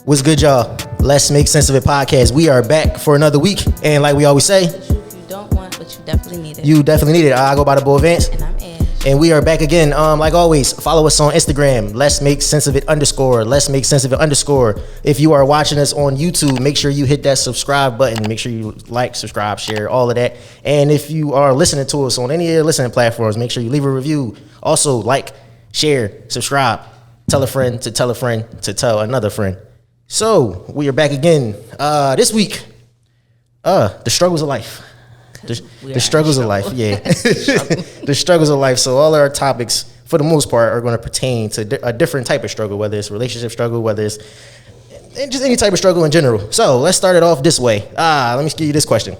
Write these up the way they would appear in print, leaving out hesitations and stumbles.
What's good, y'all? Let's Make Sense of It podcast. We are back for another week. And like we always say, the truth you don't want, but you definitely need it. You definitely need it. I go by the Bull Vance. And I'm Ash. And we are back again. Like always, follow us on Instagram. Let's Make Sense of It _ Let's Make Sense of It _ If you are watching us on YouTube, make sure you hit that subscribe button. Make sure you like, subscribe, share, all of that. And if you are listening to us on any of the listening platforms, make sure you leave a review. Also, like, share, subscribe, tell a friend to tell a friend to tell another friend. So we are back again. This week, the struggles of life. The struggles of life, yeah. The struggles of life. So all our topics, for the most part, are going to pertain to a different type of struggle, whether it's relationship struggle, whether it's just any type of struggle in general. So let's start it off this way. Let me give you this question.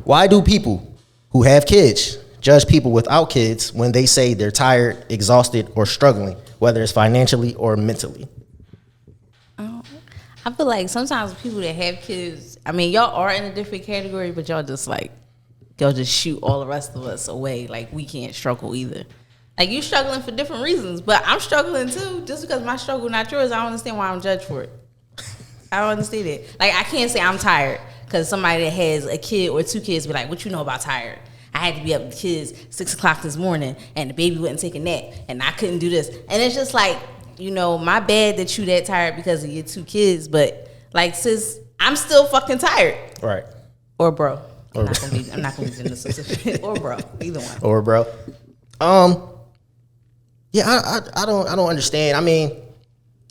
Why do people who have kids judge people without kids when they say they're tired, exhausted, or struggling, whether it's financially or mentally? I feel like sometimes people that have kids, I mean, y'all are in a different category, but y'all just shoot all the rest of us away. Like, we can't struggle either. Like, you struggling for different reasons, but I'm struggling too. Just because my struggle not yours, I don't understand why I'm judged for it. I don't understand it. Like, I can't say I'm tired because somebody that has a kid or two kids be like, what you know about tired? I had to be up with the kids 6 o'clock this morning, and the baby wouldn't take a nap, and I couldn't do this. And it's just like, you know, my bad that you that tired because of your two kids, but like, sis, I'm still fucking tired. Right. Or bro. I'm not gonna be gender specific. Or bro. Either one. Or bro. Yeah, I don't understand. I mean,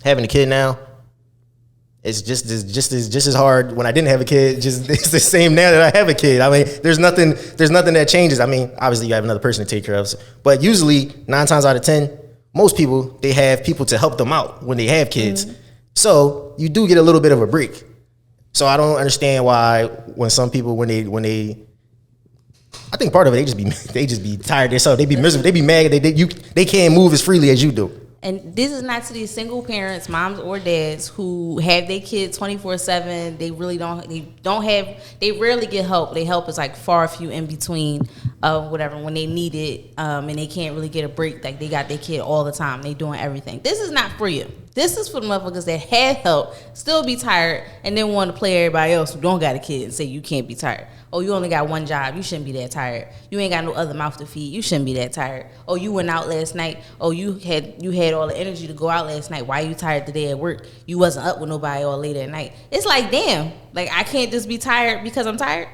having a kid now, it's just as hard when I didn't have a kid. It's the same now that I have a kid. I mean, there's nothing that changes. I mean, obviously you have another person to take care of, but usually 9 times out of 10, most people, they have people to help them out when they have kids. Mm-hmm. So you do get a little bit of a break. So I don't understand why when some people, when they I think part of it, they just be tired themselves. They be miserable. They be mad. They can't move as freely as you do. And this is not to these single parents, moms or dads, who have their kids 24/7. They really they rarely get help. They help is like far few in between of whatever when they need it, and they can't really get a break. Like, they got their kid all the time. They doing everything. This is not for you. This is for the motherfuckers that had help, still be tired, and then want to play everybody else who don't got a kid and say you can't be tired. Oh, you only got one job. You shouldn't be that tired. You ain't got no other mouth to feed. You shouldn't be that tired. Oh, you went out last night. Oh, you had all the energy to go out last night. Why you tired today at work? You wasn't up with nobody all late at night. It's like, damn. Like, I can't just be tired because I'm tired.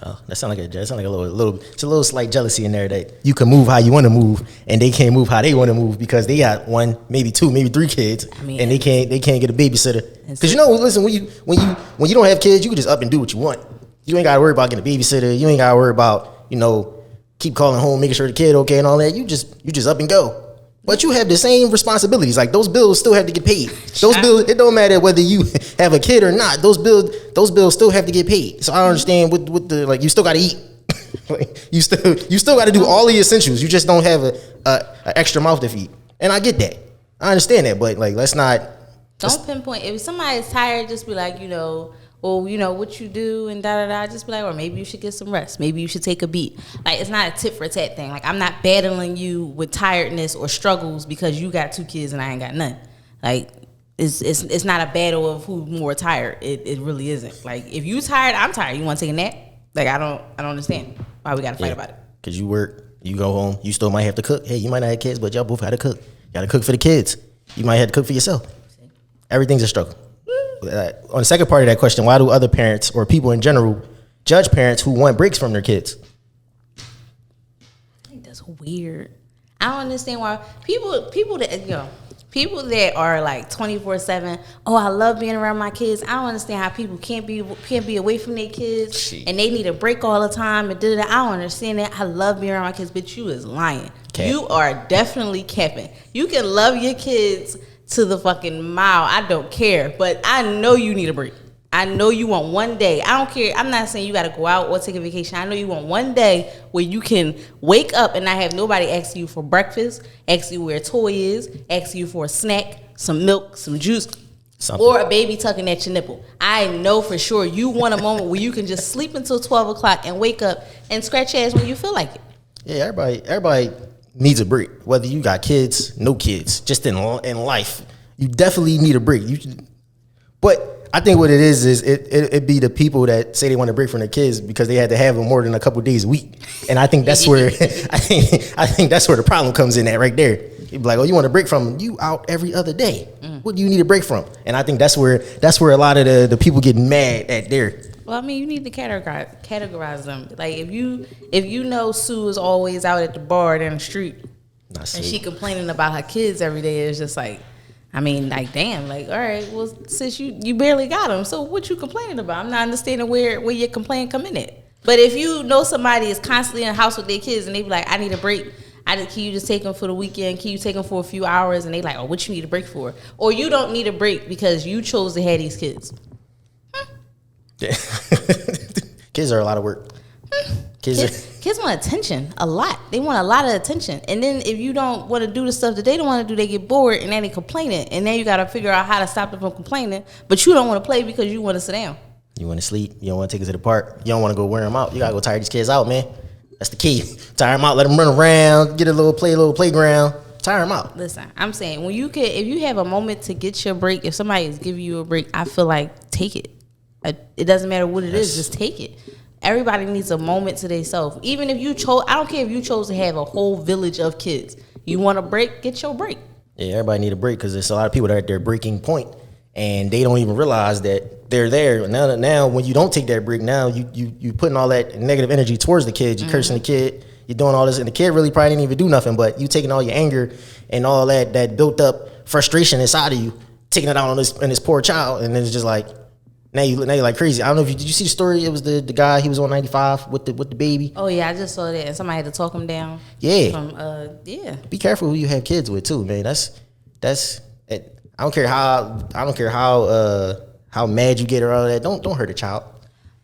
Oh, that sound like a little slight jealousy in there that you can move how you want to move and they can't move how they want to move because they got 1, maybe 2, maybe 3 kids, and they can't get a babysitter. Because listen, when you don't have kids, you can just up and do what you want. You ain't got to worry about getting a babysitter. You ain't got to worry about keep calling home, making sure the kid okay and all that. You just up and go. But you have the same responsibilities. Like, those bills still have to get paid. Those bills, it don't matter whether you have a kid or not. Those bills still have to get paid. So I don't understand what the, like, you still got to eat. you still got to do all the essentials. You just don't have a extra mouth to feed. And I get that. I understand that. But, like, don't pinpoint. If somebody's tired, just be like, well, what you do and da-da-da, just be like, or maybe you should get some rest. Maybe you should take a beat. Like, it's not a tit for tat thing. Like, I'm not battling you with tiredness or struggles because you got 2 kids and I ain't got none. Like, it's not a battle of who's more tired. It really isn't. Like, if you tired, I'm tired. You want to take a nap? Like, I don't understand why we got to fight about it. Because you work, you go home, you still might have to cook. Hey, you might not have kids, but y'all both got to cook. You got to cook for the kids. You might have to cook for yourself. Everything's a struggle. On the second part of that question, why do other parents or people in general judge parents who want breaks from their kids? I think that's weird. I don't understand why people that are like 24/7. Oh, I love being around my kids. I don't understand how people can't be away from their kids and they need a break all the time. And I don't understand that. I love being around my kids, but you is lying. You are definitely capping. You can love your kids to the fucking mile. I don't care. But I know you need a break. I know you want one day. I don't care. I'm not saying you got to go out or take a vacation. I know you want one day where you can wake up and not have nobody ask you for breakfast, ask you where a toy is, ask you for a snack, some milk, some juice, or a baby tugging at your nipple. I know for sure you want a moment where you can just sleep until 12 o'clock and wake up and scratch your ass when you feel like it. Yeah, everybody needs a break. Whether you got kids, no kids, just in life, you definitely need a break. But I think what it is it be the people that say they want to break from their kids because they had to have them more than a couple days a week. And I think that's where I think that's where the problem comes in at right there. You'd be like, oh, you want to break from them? You out every other day. What do you need a break from? And I think that's where a lot of the people get mad at there. Well, I mean, you need to categorize them. Like if you know Sue is always out at the bar down the street, and she complaining about her kids every day, it's just like, I mean, like, damn, like, all right, well, since you barely got them, so what you complaining about? I'm not understanding where your complaint come in at. But if you know somebody is constantly in the house with their kids and they be like, I need a break, can you just take them for the weekend? Can you take them for a few hours? And they like, oh, what you need a break for? Or you don't need a break because you chose to have these kids. Yeah. Kids are a lot of work. Kids want attention a lot. They want a lot of attention. And then if you don't want to do the stuff that they don't want to do, they get bored and then they complaining. And then you got to figure out how to stop them from complaining. But you don't want to play because you want to sit down. You want to sleep. You don't want to take us to the park. You don't want to go wear them out. You got to go tire these kids out, man. That's the key. Tire them out. Let them run around. Get a little playground. Tire them out. Listen, I'm saying if you have a moment to get your break, if somebody is giving you a break, I feel like take it. It doesn't matter what it is. Just take it. Everybody needs a moment to themselves. Even if you chose, I don't care if you chose to have a whole village of kids. You want a break, get your break. Yeah, everybody need a break because there's a lot of people that are at their breaking point and they don't even realize that they're there. Now when you don't take that break, now you putting all that negative energy towards the kid. You cursing the kid. You're doing all this, and the kid really probably didn't even do nothing, but you taking all your anger and all that built up frustration inside of you, taking it out on this poor child, and then it's just like, Now you're like crazy. I don't know if did you see the story? It was the guy, he was on 95 with the baby. Oh yeah, I just saw that, and somebody had to talk him down. Yeah. Be careful who you have kids with too, man. That's it. I don't care how mad you get or all that. Don't hurt a child.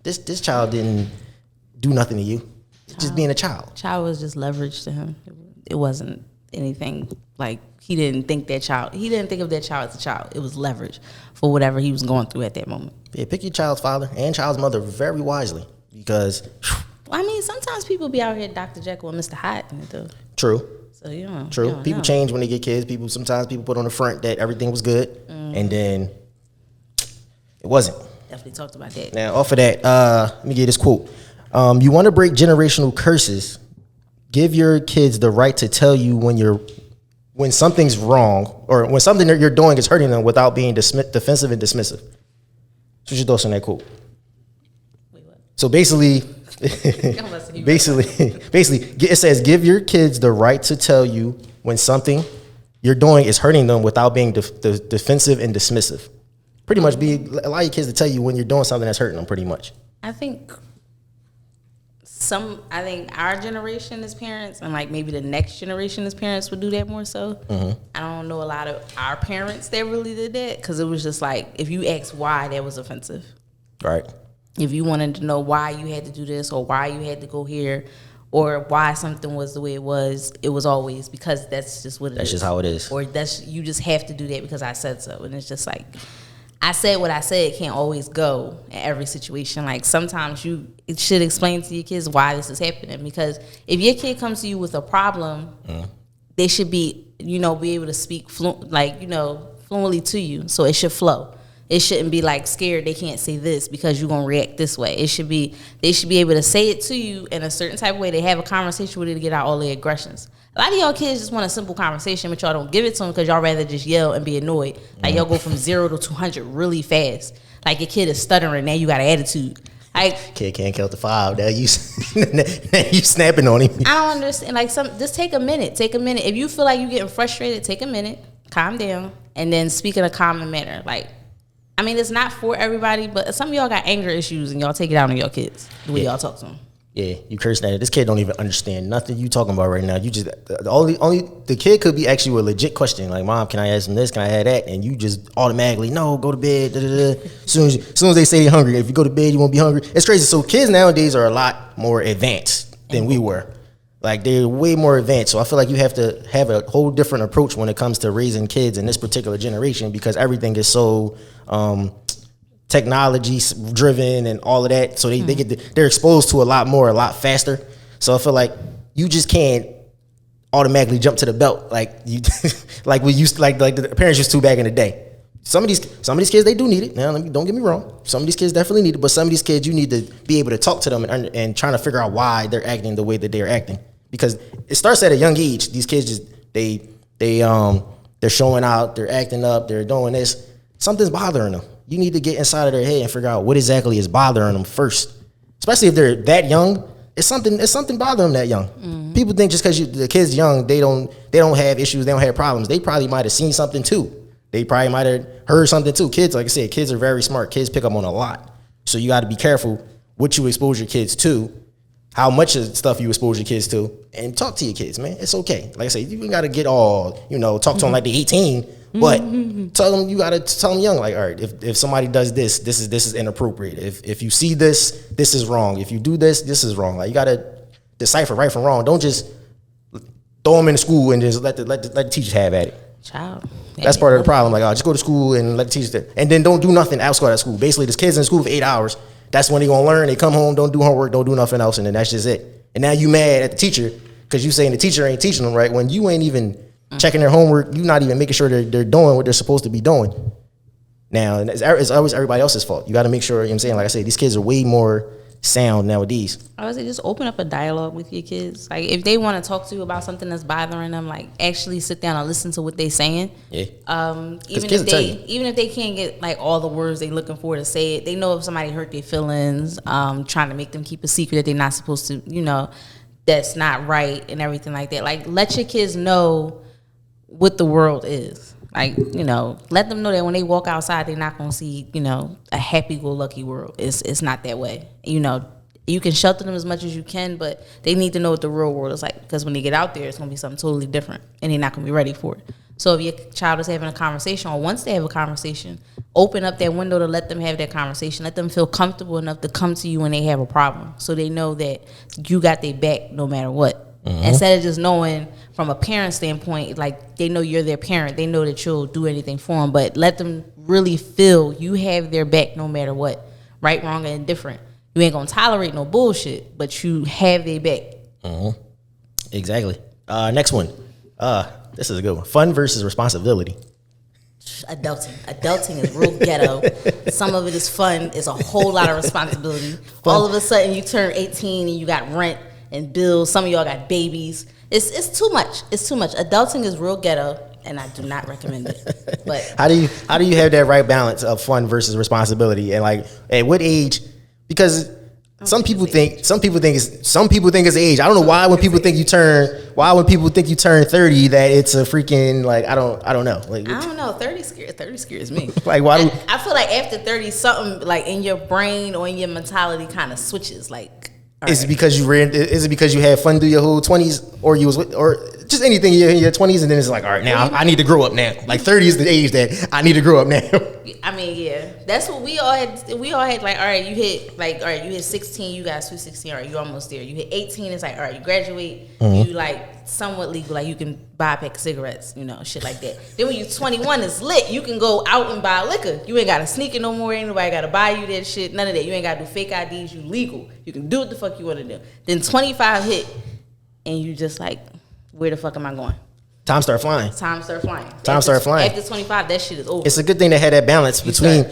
This child didn't do nothing to you. Just being a child. Child was just leverage to him. It wasn't anything like he didn't think of that child as a child. It was leverage for whatever he was going through at that moment. Yeah, pick your child's father and child's mother very wisely because. Well, I mean, sometimes people be out here Dr. Jekyll and Mr. Hyde. True. So you know. True. People change when they get kids. Sometimes people put on the front that everything was good, and then it wasn't. Definitely talked about that. Now, off of that, let me get this quote. You want to break generational curses. Give your kids the right to tell you when something's wrong or when something that you're doing is hurting them without being defensive and dismissive. What's your thoughts on that quote? Wait, what? So basically, it says give your kids the right to tell you when something you're doing is hurting them without being defensive and dismissive. Pretty much allow your kids to tell you when you're doing something that's hurting them. Pretty much. I think our generation as parents and like maybe the next generation as parents would do that more so. Mm-hmm. I don't know a lot of our parents that really did that because it was just like if you asked why, that was offensive. Right. If you wanted to know why you had to do this or why you had to go here or why something was the way it was always because that's just what it is. That's just how it is. Or you just have to do that because I said so. And it's just like I said what I said can't always go in every situation. Like sometimes you should explain to your kids why this is happening because if your kid comes to you with a problem, they should be able to speak fluently to you. So it should flow. It shouldn't be like scared they can't say this because you're gonna react this way. They should be able to say it to you in a certain type of way. They have a conversation with it to get out all their aggressions. A lot of y'all kids just want a simple conversation, but y'all don't give it to them because y'all rather just yell and be annoyed. Like y'all go from 0 to 200 really fast. Like your kid is stuttering, now you got an attitude. Like kid can't count to 5. Now you snapping on him. I don't understand. Like just take a minute. Take a minute. If you feel like you're getting frustrated, take a minute, calm down, and then speak in a calming manner. Like, I mean, it's not for everybody, but some of y'all got anger issues and y'all take it out on your kids the way y'all talk to them. Yeah, you curse that. This kid don't even understand nothing you talking about right now. You just the kid could be asking you a legit question like, "Mom, can I ask him this? Can I have that?" And you just automatically no, go to bed. Da, da, da. As soon as they say they're hungry, if you go to bed, you won't be hungry. It's crazy. So kids nowadays are a lot more advanced than we were. Like they're way more advanced. So I feel like you have to have a whole different approach when it comes to raising kids in this particular generation because everything is so technology driven and all of that. So they're exposed to a lot faster. So I feel like you just can't automatically jump to the belt like you like we used like the parents used to back in the day. some of these kids, they do need it. Now, don't get me wrong. Some of these kids definitely need it, but some of these kids, you need to be able to talk to them and trying to figure out why they're acting the way that they're acting, because it starts at a young age. These kids just they're showing out, they're acting up, they're doing this. Something's bothering them. You need to get inside of their head and figure out what exactly is bothering them first. Especially if they're that young, it's something bothering them that young. Mm-hmm. People think just because the kid's young, they don't have issues, they don't have problems. They probably might have seen something too. They probably might have heard something too. Kids, like I said, kids are very smart. Kids pick up on a lot. So you got to be careful what you expose your kids to, how much of stuff you expose your kids to, and talk to your kids, man. It's okay. Like I said, you got to get all, talk to them like they're 18, but tell them, you got to tell them young, like, all right, if somebody does this is inappropriate. If you see this is wrong. If you do this is wrong. Like, you got to decipher right from wrong. Don't just throw them in school and just let the teachers have at it. Child. That's part of the problem. Like, just go to school and let the teachers, and then don't do nothing outside of school. Basically, there's kids in school for 8 hours. That's when they gonna learn. They come home, don't do homework, don't do nothing else, and then that's just it. And now you mad at the teacher because you saying the teacher ain't teaching them right when you ain't even checking their homework. You not even making sure they're doing what they're supposed to be doing. Now, and it's always everybody else's fault. You got to make sure. You know what I'm saying, like I said, these kids are way more sound nowadays. I would say just open up a dialogue with your kids. Like, if they want to talk to you about something that's bothering them, like, actually sit down and listen to what they're saying. Yeah. Even if they can't get like all the words they're looking for to say it, they know if somebody hurt their feelings, trying to make them keep a secret that they're not supposed to, that's not right and everything like that. Like, let your kids know what the world is. Like, let them know that when they walk outside, they're not going to see, a happy-go-lucky world. It's not that way. You can shelter them as much as you can, but they need to know what the real world is like, because when they get out there, it's going to be something totally different, and they're not going to be ready for it. So if your child is having a conversation, or once they have a conversation, open up that window to let them have that conversation. Let them feel comfortable enough to come to you when they have a problem, so they know that you got their back no matter what. Mm-hmm. Instead of just knowing from a parent standpoint, like, they know you're their parent, they know that you'll do anything for them, but let them really feel you have their back no matter what, right, wrong, and indifferent. You ain't gonna tolerate no bullshit, but you have their back. Mm-hmm. Exactly. Next one. This is a good one. Fun versus responsibility. Adulting is real ghetto. Some of it is fun. It's a whole lot of responsibility. Fun. All of a sudden, you turn 18 and you got rent and bills. Some of y'all got babies. It's too much. It's too much. Adulting is real ghetto, and I do not recommend it. But how do you have that right balance of fun versus responsibility, and like at what age? Because some people think it's age. I don't know why when people think you turn 30 that it's a freaking, like, I don't know. Like, I don't know. 30 scares me. Like, why do I feel like after 30 something, like, in your brain or in your mentality kind of switches, like. Is it because you had fun through your whole 20s, or just anything in your 20s, and then it's like, all right, now I need to grow up now. Like, 30 is the age that I need to grow up now. I mean, yeah, that's what we all had. We all had, like, all right, you hit 16, you got sweet 16, all right, you almost there. You hit 18, it's like, all right, you graduate, you like somewhat legal, like you can buy a pack of cigarettes, shit like that. Then when you're 21, it's lit. You can go out and buy liquor. You ain't got to sneak it no more. Ain't nobody got to buy you that shit. None of that. You ain't got to do fake IDs. You legal. You can do what the fuck you want to do. Then 25 hit, and you just like, where the fuck am I going? Time start flying. After 25, that shit is over. It's a good thing to have that balance between.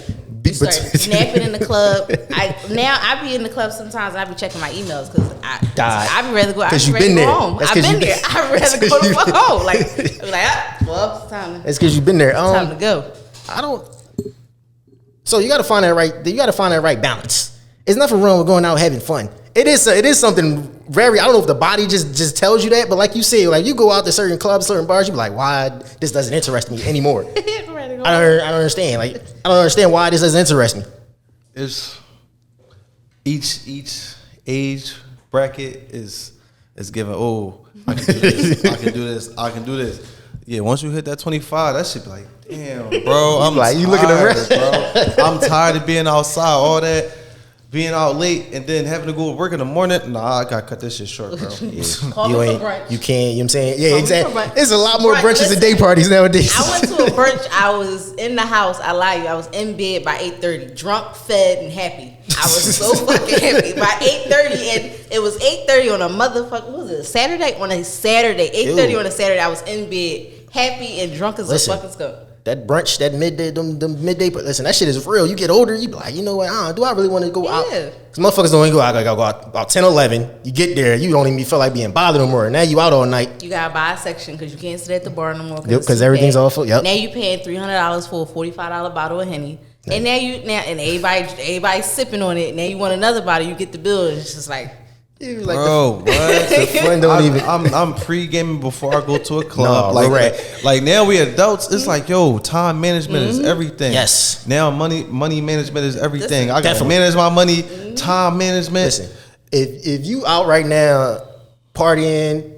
You start snapping in the club. I be in the club sometimes, and I be checking my emails because I be rather go. I be ready to go home. I've been there. I'd rather go the fuck home. Like, it's time. It's because you've been there. Time to go. So you got to find that right. You got to find that right balance. There's nothing wrong with going out having fun. It is something very. I don't know if the body just tells you that, but like you say, like, you go out to certain clubs, certain bars, you be like, why this doesn't interest me anymore. I don't understand. Like, I don't understand why this doesn't interest me. It's each age bracket is given. Oh, I can do this. I can do this. I can do this. Yeah, once you hit that 25, that shit be like, damn, bro. I'm like, you looking around, bro. I'm tired of being outside, all that. Being out late and then having to go to work in the morning. Nah, I gotta cut this shit short, bro. You can't, you know what I'm saying? Yeah, exactly. There's a lot more brunches and day parties nowadays. I went to a brunch. I was in the house. I lie you. I was in bed by 8:30, drunk, fed, and happy. I was so fucking happy by 8:30, and it was 8:30 on a motherfucker. What was it? Saturday? On a Saturday, 8:30 on a Saturday. I was in bed, happy and drunk as a fucking skunk. that brunch, that midday, them midday. Listen, that shit is real. You get older, you be like, you know what? Do I really want to go out? Because motherfuckers don't go out. I gotta go out about 10, 11. You get there, you don't even feel like being bothered no more. Now you out all night. You gotta buy a section because you can't sit at the bar no more. Because everything's all full. Yep. Now you paying $300 for a $45 bottle of Henny. And and everybody's sipping on it. Now you want another bottle, you get the bill. And it's just like, like bro, what? The fun don't even. I'm pre-gaming before I go to a club. No, like now we adults. It's like, yo, time management is everything. Yes. Now money management is everything. I got to definitely manage my money. Time management. Listen, if you out right now partying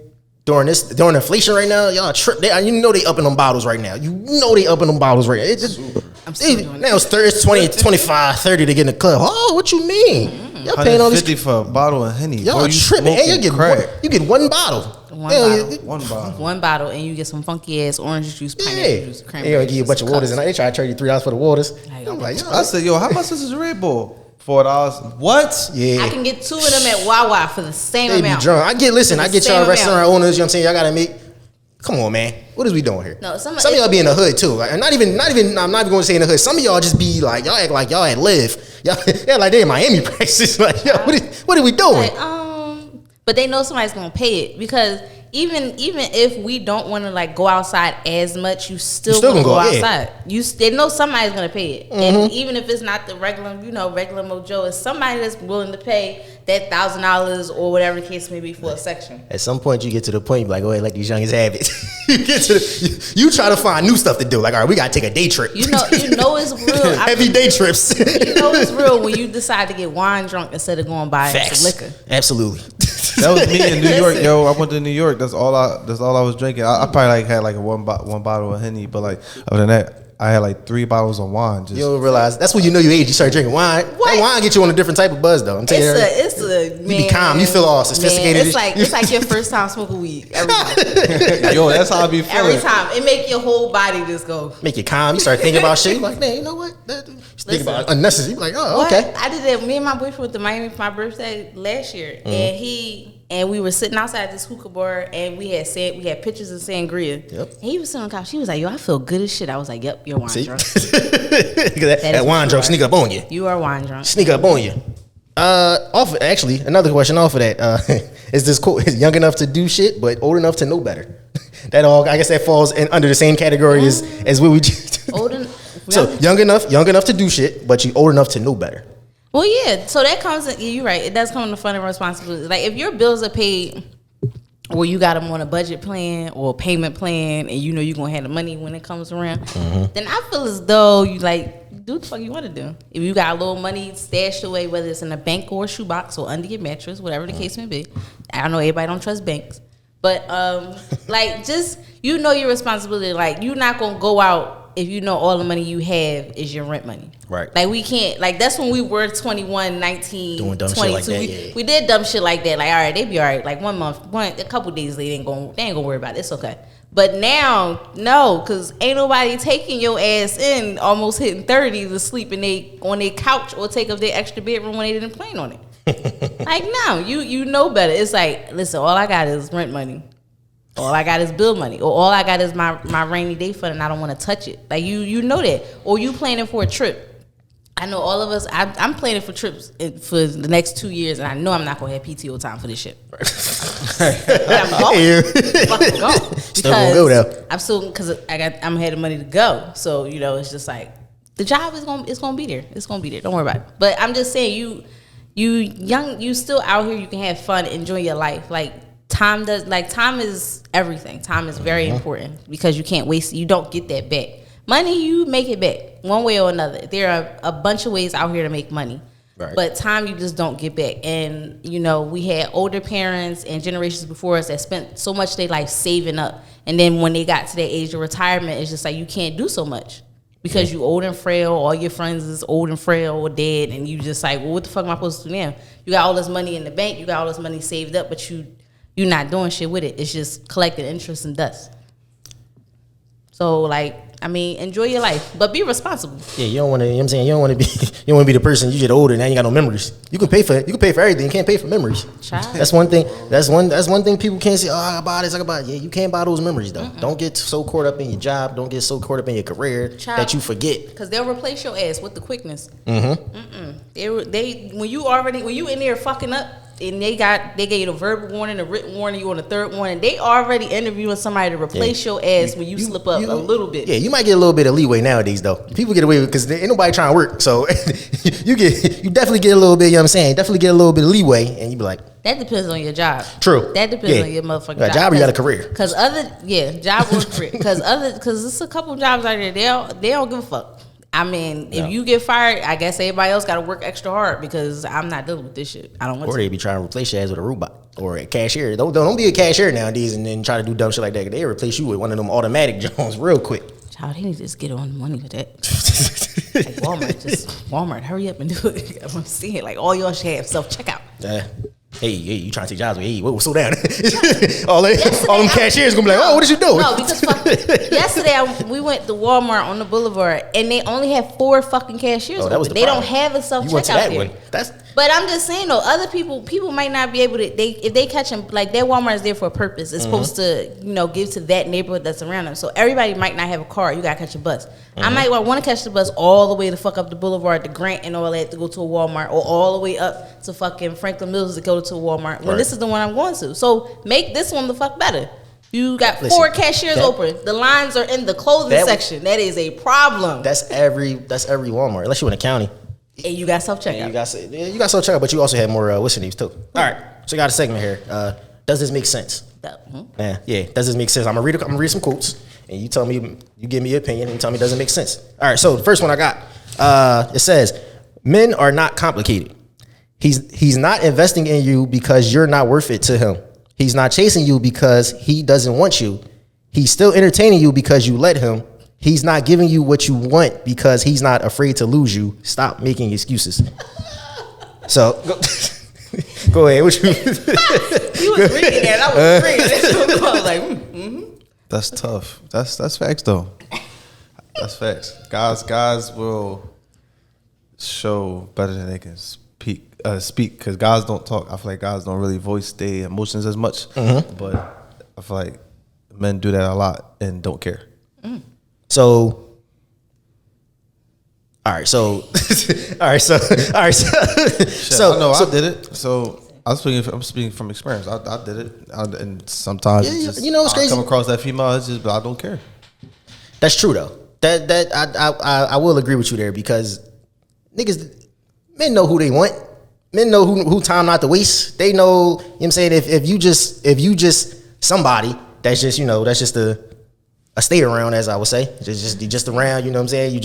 during inflation right now, y'all trip. You know they upping them bottles right now. You know they upping them bottles right now. It's just, now it's 20, 25, 30 to get in the club. Oh, what you mean? Y'all paying all this for a bottle of Henny. Y'all tripping. And you get one bottle. One bottle, and you get some funky ass orange juice, pineapple juice, cranberry. They gonna give you a bunch of waters, and they try to charge you $3 for the waters. I'm like, I said, yo, how much is this Red Bull? $4. What? Yeah. I can get 2 of them at Wawa for the same amount. Be drunk. I get y'all restaurant owners. You know what I'm saying? Y'all gotta make. Come on, man. What is we doing here? No, some of y'all be in the hood too. Like, I'm not even going to say in the hood. Some of y'all just be like, y'all act like y'all at Live. Y'all like they in Miami practice. Like, yo, what are we doing? But they know somebody's gonna pay it because even if we don't want to like go outside as much, you still gonna go outside. They know somebody's gonna pay it, and even if it's not the regular Mojo, it's somebody that's willing to pay that $1,000 or whatever the case may be for a section. At some point, you get to the point, you be like, go ahead, let these youngins have it. you try to find new stuff to do. Like, all right, we gotta take a day trip. You know it's real. Heavy day trips. You know it's real when you decide to get wine drunk instead of going buy some liquor. Absolutely. That was me in New York, yo. I went to New York. That's all I was drinking. I probably had like one bottle of Henny, but like other than that, I had like 3 bottles of wine. Just, you don't realize that's when you know you age. You start drinking wine. What? That wine get you on a different type of buzz, though. I'm telling you, you be calm. You feel all sophisticated. It's like your first time smoking weed. Every time. Yo, that's how I be feeling. Every time it make your whole body just go. Make you calm. You start thinking about shit. You like, man, you know what? Think about unnecessary. You like, oh, okay. I did that. Me and my boyfriend went to Miami for my birthday last year, and we were sitting outside this hookah bar, and we had pictures of sangria. Yep. And he was sitting on the couch. He was like, yo, I feel good as shit. I was like, yep, you're wine drunk. that wine drunk sneak up on you. You are wine drunk. Sneak up on you. Actually, another question off of that. Is this cool? Is young enough to do shit, but old enough to know better? I guess that falls under the same category as what we just. So young enough to do shit, but you old enough to know better. Well, yeah. So that comes. You're right. It does come in the fun and responsibility. Like if your bills are paid, or you got them on a budget plan or a payment plan, and you know you're gonna have the money when it comes around, then I feel as though you like do what the fuck you want to do. If you got a little money stashed away, whether it's in a bank or a shoebox or under your mattress, whatever the case may be. I know everybody don't trust banks, but like just you know your responsibility. Like you're not gonna go out if you know all the money you have is your rent money. Right. Like we can't, like that's when we were 21, 19, doing dumb 22. Shit like that, we did dumb shit like that. Like, all right, they be all right. Like a couple days later, they ain't gonna worry about it. It's okay. But now, no, because ain't nobody taking your ass in almost hitting 30 to sleep on their couch or take up their extra bedroom when they didn't plan on it. Like, no, you know better. It's like, listen, all I got is rent money. All I got is bill money, or all I got is my rainy day fund, and I don't want to touch it. Like you know that, or you planning for a trip. I know all of us. I'm planning for trips for the next 2 years, and I know I'm not gonna have PTO time for this shit. But I'm going. Fucking going. Still gonna go though. I'm still because I'm had the money to go. So you know, it's just like the job is gonna be there. It's gonna be there. Don't worry about it. But I'm just saying, you young, you still out here. You can have fun, enjoy your life, like. Time is everything. Time is very important because you can't waste it. You don't get that back. Money, you make it back one way or another. There are a bunch of ways out here to make money. Right. But time you just don't get back. And, you know, we had older parents and generations before us that spent so much of their life saving up. And then when they got to their age of retirement, it's just like you can't do so much because you old and frail. All your friends is old and frail or dead. And you just like, well, what the fuck am I supposed to do now? You got all this money in the bank. You got all this money saved up, but you're not doing shit with it. It's just collecting interest and dust. So, like, I mean, enjoy your life, but be responsible. Yeah, you don't want to. You know what I'm saying, you don't want to be. You don't want to be the person you get older and now you got no memories. You can pay for everything. You can't pay for memories. Child. That's one thing. That's one thing people can't say. Oh, I buy this. I can buy it. Yeah, you can't buy those memories though. Don't get so caught up in your job. Don't get so caught up in your career that you forget. Because they'll replace your ass with the quickness. They when you in there fucking up. And they gave you the verbal warning, the written warning, you on the third warning. They already interviewing somebody to replace your ass when you slip up a little bit. Yeah, you might get a little bit of leeway nowadays though. People get away with because ain't nobody trying to work. So you definitely get a little bit, you know what I'm saying? Definitely get a little bit of leeway and you be like, that depends on your job. True. That depends on your motherfucking job. You got a career. Cause job or career. Cause there's a couple jobs out there, they don't give a fuck. I mean, if you get fired, I guess everybody else got to work extra hard because I'm not dealing with this shit. I don't want to. Or they be trying to replace your ass with a robot or a cashier. Don't be a cashier nowadays and then try to do dumb shit like that. They replace you with one of them automatic Jones real quick. Child, they need to just get on the money with that. Like Walmart, hurry up and do it. I'm seeing like all y'all should have self-checkout. Hey, you trying to take jobs? Hey, slow down. all them cashiers gonna be like, oh, what did you do? No, because yesterday we went to Walmart on the boulevard and they only had 4 fucking cashiers. They don't have a self-checkout there. But I'm just saying though, other people might not be able to. If they catch them, like their Walmart is there for a purpose. It's supposed to, give to that neighborhood that's around them. So everybody might not have a car. You gotta catch a bus. I might want to catch the bus all the way to fuck up the boulevard, to Grant and all that to go to a Walmart, or all the way up to fucking Franklin Mills to go to a Walmart. When this is the one I'm going to. So make this one the fuck better. You got 4 cashiers open. The lines are in the clothing section. That is a problem. That's every Walmart, unless you're in the county. And you got self-checkout. You got self-checkout, but you also have more what's names too. All right, so you got a segment here. Does this make sense? Yeah. Does this make sense? I'm gonna read some quotes, and you tell me, you give me your opinion, and you tell me does it make sense. All right, so the first one I got, it says, "Men are not complicated. He's not investing in you because you're not worth it to him. He's not chasing you because he doesn't want you. He's still entertaining you because you let him. He's not giving you what you want because he's not afraid to lose you. Stop making excuses." So, go ahead. What you? You was reading that. I was reading. I was like, That's tough. That's facts though. That's facts. Guys will show better than they can speak because guys don't talk. I feel like guys don't really voice their emotions as much, but I feel like men do that a lot and don't care. So, all right. So, I did it. So I'm speaking from experience. I did it, and sometimes it's crazy. I come across that female. It's just, but I don't care. That's true though. That I will agree with you there because men know who they want. Men know who time not to waste. They know, you know what I'm saying, if you just somebody that's just, that's just a stay around, as I would say. Just around, you know what I'm saying?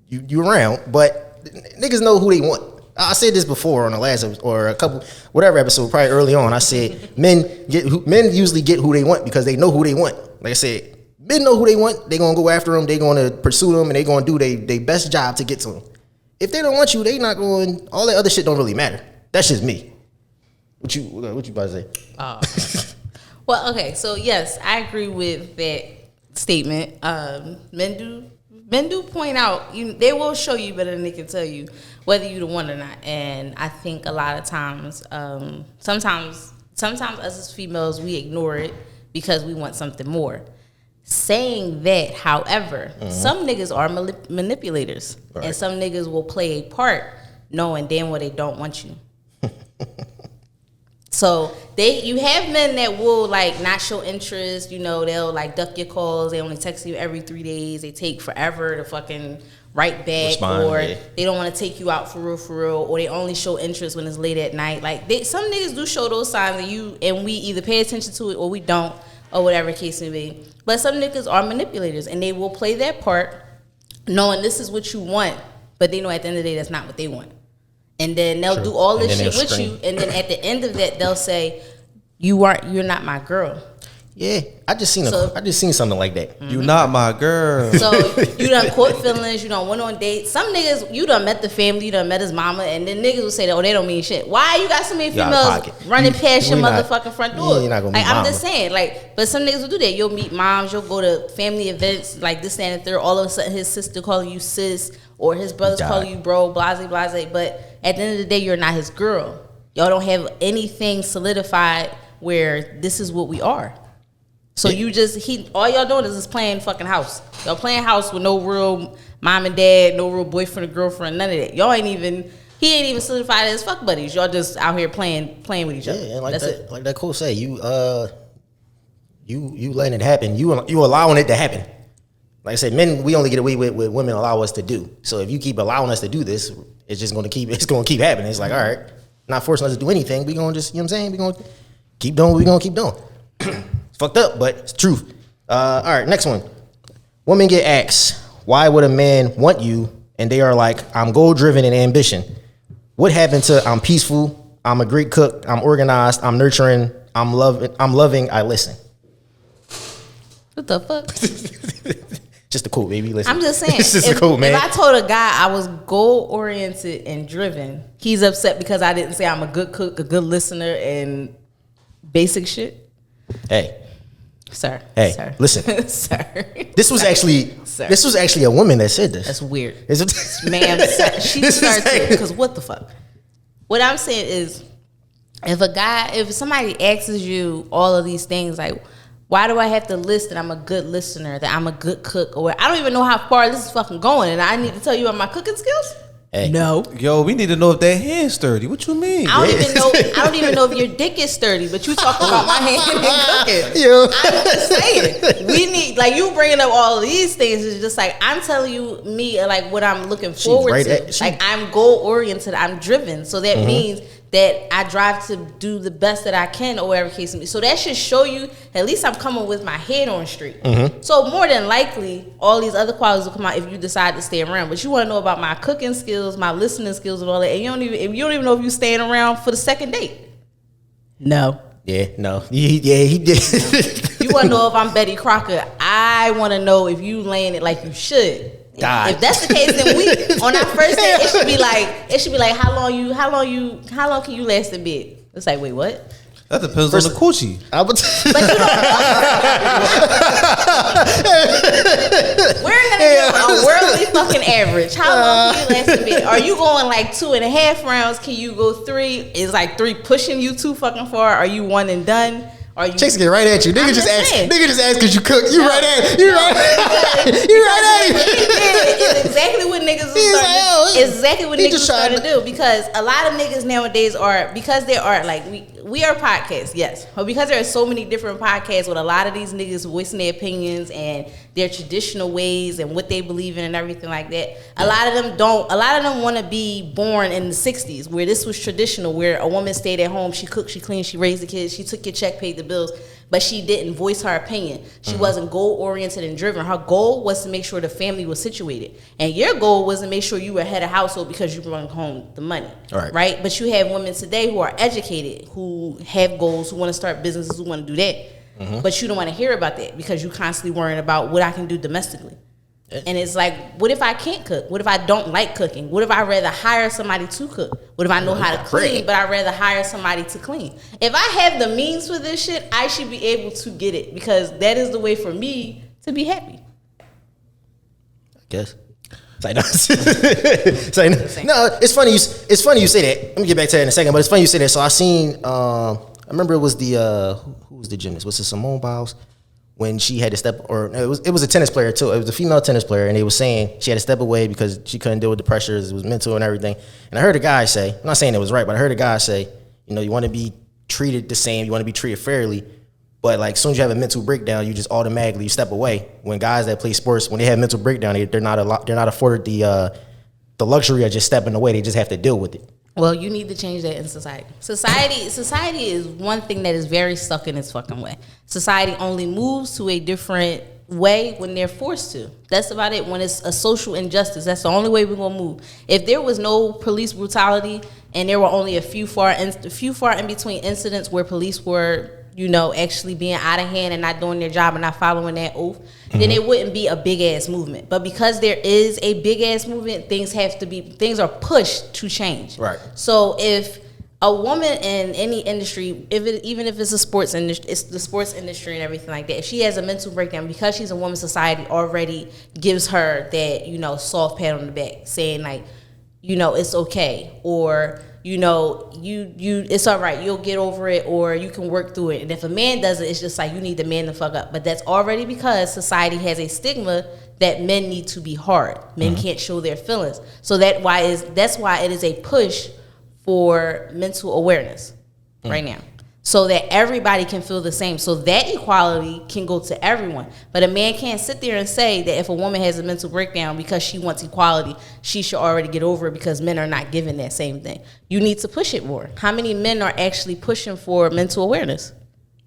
You around, but niggas know who they want. I said this before on the last or a couple whatever episode, probably early on. I said men usually get who they want because they know who they want. Like I said, men know who they want. They gonna go after them. They gonna pursue them, and they gonna do their best job to get to them. If they don't want you, they not going. All that other shit don't really matter. That's just me. What you about to say? Well, okay. So yes, I agree with that statement. Men do point out, they will show you better than they can tell you whether you the one or not. And I think a lot of times, sometimes us as females, we ignore it because we want something more. Saying that, however, some niggas are manipulators, and some niggas will play a part knowing damn well they don't want you. So you have men that will like not show interest, they'll like duck your calls, they only text you every 3 days, they take forever to fucking write back, they don't want to take you out for real, or they only show interest when it's late at night. Like some niggas do show those signs and we either pay attention to it or we don't, or whatever case may be. But some niggas are manipulators and they will play that part knowing this is what you want, but they know at the end of the day that's not what they want. And then they'll do all this shit with you, and then at the end of that, they'll say, "You're not my girl." Yeah, I just seen something like that. You not my girl. So you done caught feelings, you done went on dates. Some niggas, you done met the family, you done met his mama, and then niggas will say that, oh, they don't mean shit. Why you got so many females running past your motherfucking front door? You're not gonna meet I'm mama. just saying, but some niggas will do that. You'll meet moms, you'll go to family events, like this, that, and the third. All of a sudden, his sister calling you sis, or his brother's calling you bro, blase, blase. But at the end of the day, you're not his girl. Y'all don't have anything solidified where this is what we are. So all y'all doing is just playing fucking house. Y'all playing house with no real mom and dad, no real boyfriend or girlfriend, none of that. He ain't even solidified as fuck buddies. Y'all just out here playing with each other. Yeah, and like that's that, it. like that quote say, you letting it happen. You allowing it to happen. Like I said, men, we only get away with what women allow us to do. So if you keep allowing us to do this, it's just gonna keep happening. It's like, all right, not forcing us to do anything. We gonna just, you know what I'm saying? We gonna keep doing what we gonna keep doing. It's fucked up, but it's truth. All right, next one. Women get asked, why would a man want you? And they are like, I'm goal driven and ambition. What happened to I'm peaceful, I'm a great cook, I'm organized, I'm nurturing, I'm loving, I listen. What the fuck? Just a quote, baby. Listen. I'm just saying. It's just a quote, man. If I told a guy I was goal oriented and driven, he's upset because I didn't say I'm a good cook, a good listener, and basic shit. Hey. Sir. Hey, sir. listen. Sir. This was actually a woman that said this. That's weird. Is it? Ma'am, she started because what the fuck? What I'm saying is, if somebody asks you all of these things, like, why do I have to list that I'm a good listener, that I'm a good cook, or I don't even know how far this is fucking going, and I need to tell you about my cooking skills? Hey. No. Yo, we need to know if that hand's sturdy. What you mean? I don't even know if your dick is sturdy, but you talk about my hand and cooking. Yo. I'm just saying. We need, like, you bringing up all of these things is just like, I'm telling you like what I'm looking forward to. Like, I'm goal oriented, I'm driven. So that means that I drive to do the best that I can, or whatever case may be. So that should show you at least I'm coming with my head on straight. So more than likely, all these other qualities will come out if you decide to stay around. But you want to know about my cooking skills, my listening skills, and all that. And you don't even know if you're staying around for the second date. No. Yeah, no. He did. You want to know if I'm Betty Crocker. I want to know if you laying it like you should. God. If that's the case, then we on our first date, it should be like how long can you last in bed? It's like, wait, what? That depends on the coochie. But you don't we're gonna do a worldly fucking average. How long can you last in bed? Are you going like 2.5 rounds? Can you go 3? Is like 3 pushing you too fucking far? Are you one and done? Chicks get right at you. Nigga just ask because you cook. You right at You right at him. It's exactly what niggas are starting to do. Because a lot of niggas nowadays are, because there are like we are podcasts, yes, but because there are so many different podcasts with a lot of these niggas voicing their opinions and their traditional ways and what they believe in and everything like that. A lot of them want to be born in the 60s where this was traditional, where a woman stayed at home, she cooked, she cleaned, she raised the kids, she took your check, paid the bills, but she didn't voice her opinion. She wasn't goal-oriented and driven. Her goal was to make sure the family was situated. And your goal was to make sure you were head of household because you brought home the money. Right? But you have women today who are educated, who have goals, who want to start businesses, who want to do that. But you don't want to hear about that because you're constantly worrying about what I can do domestically. And it's like, what if I can't cook? What if I don't like cooking? What if I rather hire somebody to cook? What if I know how to clean, but I rather hire somebody to clean? If I have the means for this shit, I should be able to get it because that is the way for me to be happy. I guess. It's funny. It's funny you say that. Let me get back to that in a second. But it's funny you say that. So I seen. I remember it was who was the gymnast? Was it Simone Biles? When she had to step, or it was a tennis player too. It was a female tennis player, and they were saying she had to step away because she couldn't deal with the pressures. It was mental and everything. And I heard a guy say, I'm not saying it was right, but I heard a guy say, you want to be treated the same, you want to be treated fairly, but like as soon as you have a mental breakdown, you just automatically step away. When guys that play sports, when they have mental breakdown, they're not afforded the luxury of just stepping away. They just have to deal with it. Well, you need to change that in society. Society is one thing that is very stuck in its fucking way. Society only moves to a different way when they're forced to. That's about it. When it's a social injustice, that's the only way we're gonna move. If there was no police brutality and there were only a few far in between incidents where police were actually being out of hand and not doing their job and not following that oath, then it wouldn't be a big ass movement. But because there is a big ass movement, things are pushed to change. Right. So if a woman in any industry, even if it's a sports industry, it's the sports industry and everything like that, if she has a mental breakdown because she's a woman, society already gives her that, soft pat on the back saying like, it's okay, or it's all right, you'll get over it, or you can work through it. And if a man does it, it's just like, you need the man to fuck up. But that's already because society has a stigma that men need to be hard. Men can't show their feelings. So that's why it is a push for mental awareness right now, so that everybody can feel the same, so that equality can go to everyone. But a man can't sit there and say that if a woman has a mental breakdown because she wants equality, she should already get over it because men are not giving that same thing. You need to push it more. How many men are actually pushing for mental awareness?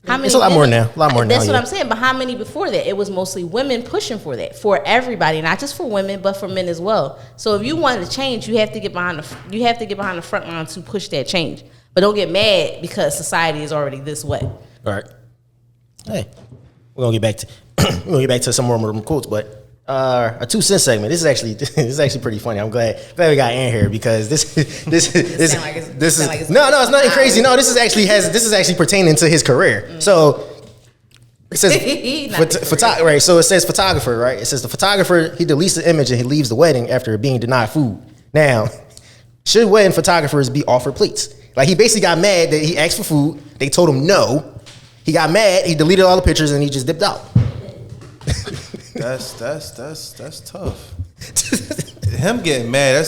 It's a lot more now. That's what I'm saying. But how many before that? It was mostly women pushing for that, for everybody, not just for women, but for men as well. So if you want to change, you have to get behind the front line to push that change. But don't get mad because society is already this way. All right. Hey, we're gonna get back to some more of them quotes, but a 2 cent segment. This is actually pretty funny. I'm glad we got Ann here because this is it's nothing crazy. No, this is actually pertaining to his career. So it says right. So it says photographer, right? It says the photographer, he deletes the image and he leaves the wedding after being denied food. Now, should wedding photographers be offered plates? Like, he basically got mad that he asked for food. They told him no. He got mad. He deleted all the pictures and he just dipped out. That's tough. Him getting mad,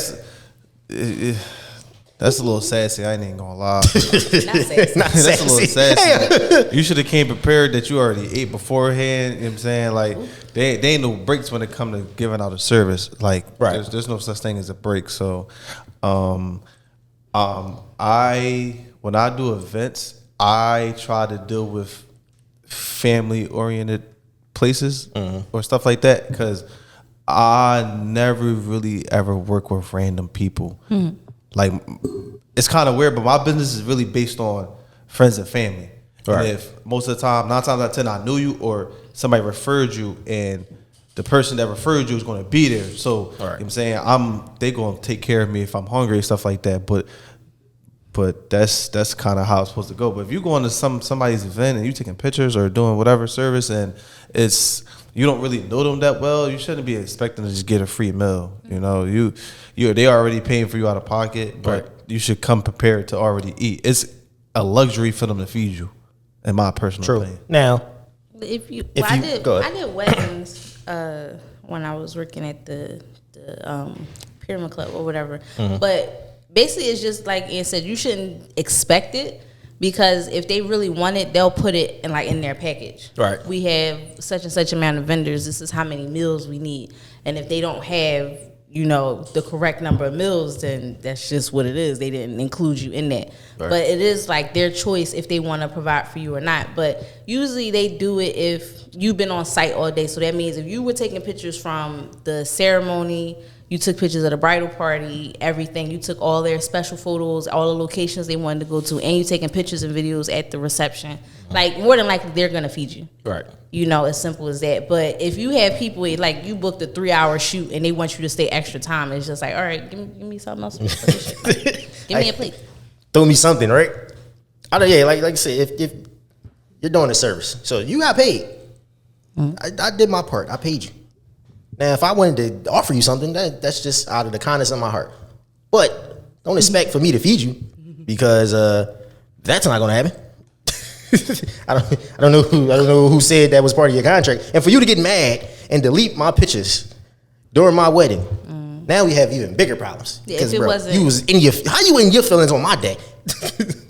that's a little sassy. I ain't gonna lie. That's a little sassy. You should have came prepared that you already ate beforehand. You know what I'm saying? Like, they ain't no breaks when it come to giving out a service. Like, right. There's no such thing as a break. So, when I do events, I try to deal with family oriented places or stuff like that, because I never really ever work with random people. Like, it's kind of weird, but my business is really based on friends and family. Right. And if most of the time, 9 times out of 10, I knew you or somebody referred you, and the person that referred you is going to be there. So, right. You know what I'm saying, they going to take care of me if I'm hungry and stuff like that. But that's kind of how it's supposed to go. But if you go into somebody's event and you taking pictures or doing whatever service, and you don't really know them that well, you shouldn't be expecting to just get a free meal. They already paying for you out of pocket, but right. You should come prepared to already eat. It's a luxury for them to feed you, in my personal opinion. Now, I did weddings when I was working at the Pyramid Club or whatever, but. Basically, it's just like Ian said, you shouldn't expect it, because if they really want it, they'll put it in their package. Right. We have such and such amount of vendors. This is how many meals we need. And if they don't have, the correct number of meals, then that's just what it is. They didn't include you in that. Right. But it is like their choice if they want to provide for you or not. But usually they do it if you've been on site all day. So that means if you were taking pictures from the ceremony, you took pictures of the bridal party, everything. You took all their special photos, all the locations they wanted to go to, and you taking pictures and videos at the reception. Like, more than likely, they're going to feed you. Right. As simple as that. But if you have people, like, you booked a 3-hour shoot and they want you to stay extra time, it's just like, all right, give me something else. Give me a plate. Throw me something, right? Like I said, if you're doing a service, so you got paid. I did my part. I paid you. Now, if I wanted to offer you something, that's just out of the kindness of my heart. But don't expect for me to feed you, because that's not going to happen. I don't know who said that was part of your contract. And for you to get mad and delete my pictures during my wedding, now we have even bigger problems. Yeah, if it wasn't, how you in your feelings on my day?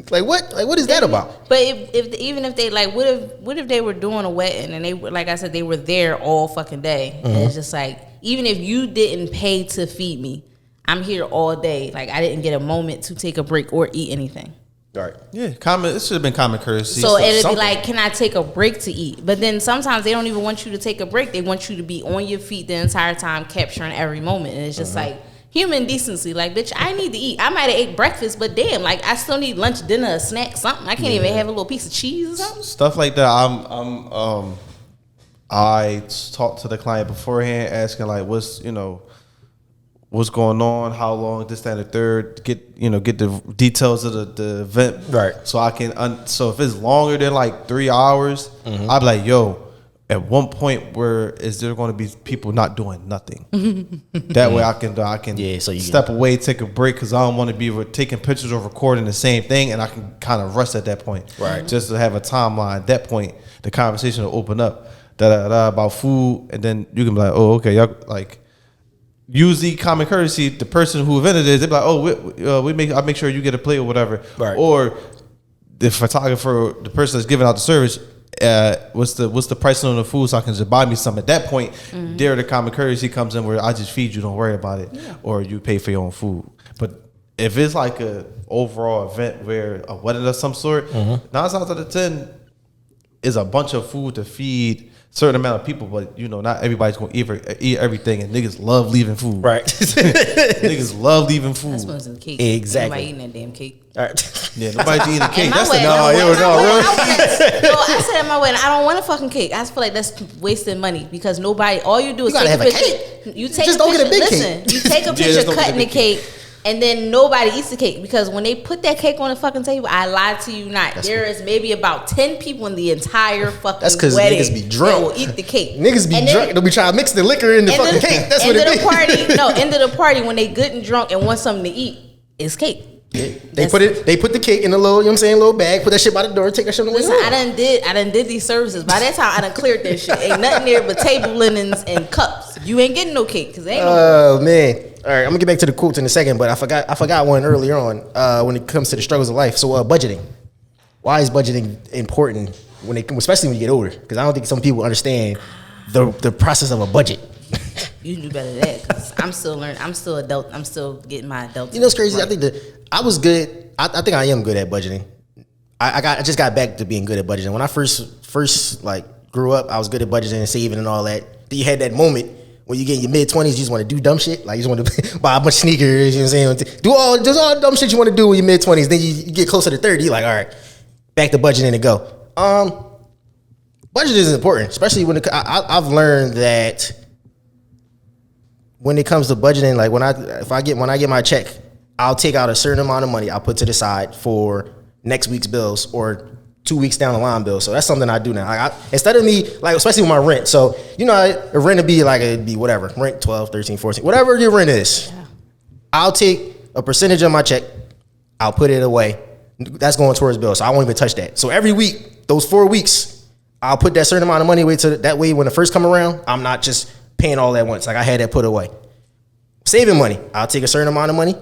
Like what? Like, what is that about? But if they like, what if they were doing a wedding and they, like I said, they were there all fucking day, and it's just like, even if you didn't pay to feed me, I'm here all day. Like, I didn't get a moment to take a break or eat anything. Right. Yeah, it should have been common courtesy. So it'd be like, can I take a break to eat? But then sometimes they don't even want you to take a break. They want you to be on your feet the entire time, capturing every moment. And it's just like, human decency. Like, bitch, I need to eat. I might have ate breakfast, but damn, like, I still need lunch, dinner, a snack, something. I can't even have a little piece of cheese or something. Stuff like that. I talked to the client beforehand, asking like, what's going on, how long, this, that, and the third. Get the details of the event, right? So I can. So if it's longer than like 3 hours, I'll be like, yo. At one point, where is there going to be people not doing nothing? That way, I can so step away, take a break, because I don't want to be taking pictures or recording the same thing, and I can kind of rest at that point, right? Just to have a timeline. At that point, the conversation will open up about food, and then you can be like, oh, okay, y'all like. Usually, common courtesy, the person who invented it, they be like, oh, I make sure you get a plate or whatever, right? Or the photographer, the person that's giving out the service. What's the price on the food so I can just buy me some? At that point, there the common courtesy comes in where I just feed you, don't worry about it, or you pay for your own food. But if it's like a overall event where a wedding of some sort, 9 times out of 10 is a bunch of food to feed a certain amount of people, but not everybody's gonna eat everything, and niggas love leaving food. Right. Niggas love leaving food. That's supposed to be cake. Exactly. Nobody eating that damn cake. All right. Yeah, nobody's eating a cake. That's really. I said at my wedding, I don't want a fucking cake. I just feel like that's wasting money, because all you do is take a picture. You take just a don't picture. get a big Listen, cake. you take a picture cutting the cake. And then nobody eats the cake, because when they put that cake on the fucking table, I lied to you not. There is maybe about 10 people in the entire fucking that's because wedding niggas be drunk. that will eat the cake. Niggas be drunk. They'll be trying to mix the liquor in the fucking cake. That's what it is. End of the party, when they good and drunk and want something to eat, it's cake. Yeah. They put the cake in a little, little bag, put that shit by the door, take that shit away. Listen, I done did these services. By that time, I done cleared that shit. Ain't nothing there but table linens and cups. You ain't getting no cake, because ain't no. Oh man. All right, I'm gonna get back to the quotes in a second, but I forgot one earlier on when it comes to the struggles of life. So budgeting. Why is budgeting important especially when you get older? Because I don't think some people understand the process of a budget. You do better than that, because I'm still learning. I'm still adult. I'm still getting my adult. It's crazy. Right. I think I was good. I think I am good at budgeting. I just got back to being good at budgeting. When I first like grew up, I was good at budgeting and saving and all that. Then you had that moment when you get in your mid-20s, you just want to do dumb shit. Like, you just want to buy a bunch of sneakers, you know what I'm saying? Do all the dumb shit you want to do in your mid-20s. Then you get closer to 30, you're like, all right, back to budgeting and go. Budget is important, especially when I've learned that when it comes to budgeting, like when I get my check, I'll take out a certain amount of money I'll put to the side for next week's bills or 2 weeks down the line bills. So that's something I do now. Like instead of me, like, especially with my rent. So, a rent would be like, it'd be whatever, rent 12, 13, 14, whatever your rent is. Yeah. I'll take a percentage of my check, I'll put it away. That's going towards bills. So I won't even touch that. So every week, those 4 weeks, I'll put that certain amount of money away that way when the first come around, I'm not just paying all at once. Like, I had that put away. Saving money, I'll take a certain amount of money,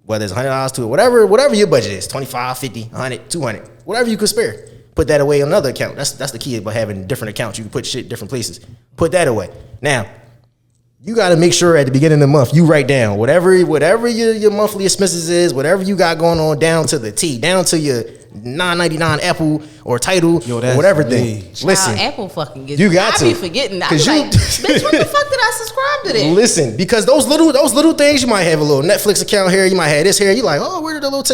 whether it's $100 to it, whatever your budget is, 25, 50, 100, 200, whatever you could spare. Put that away on another account. That's the key about having different accounts. You can put shit different places. Put that away. Now, you got to make sure at the beginning of the month you write down whatever your monthly expenses is, whatever you got going on, down to the T, down to your $9.99 Apple or Tidal or whatever thing. Listen, Apple fucking gets you got I to be forgetting. I be like, bitch, what the fuck did I subscribe to that? Listen, because those little things, you might have a little Netflix account here, you might have this here. You like, oh, where did the little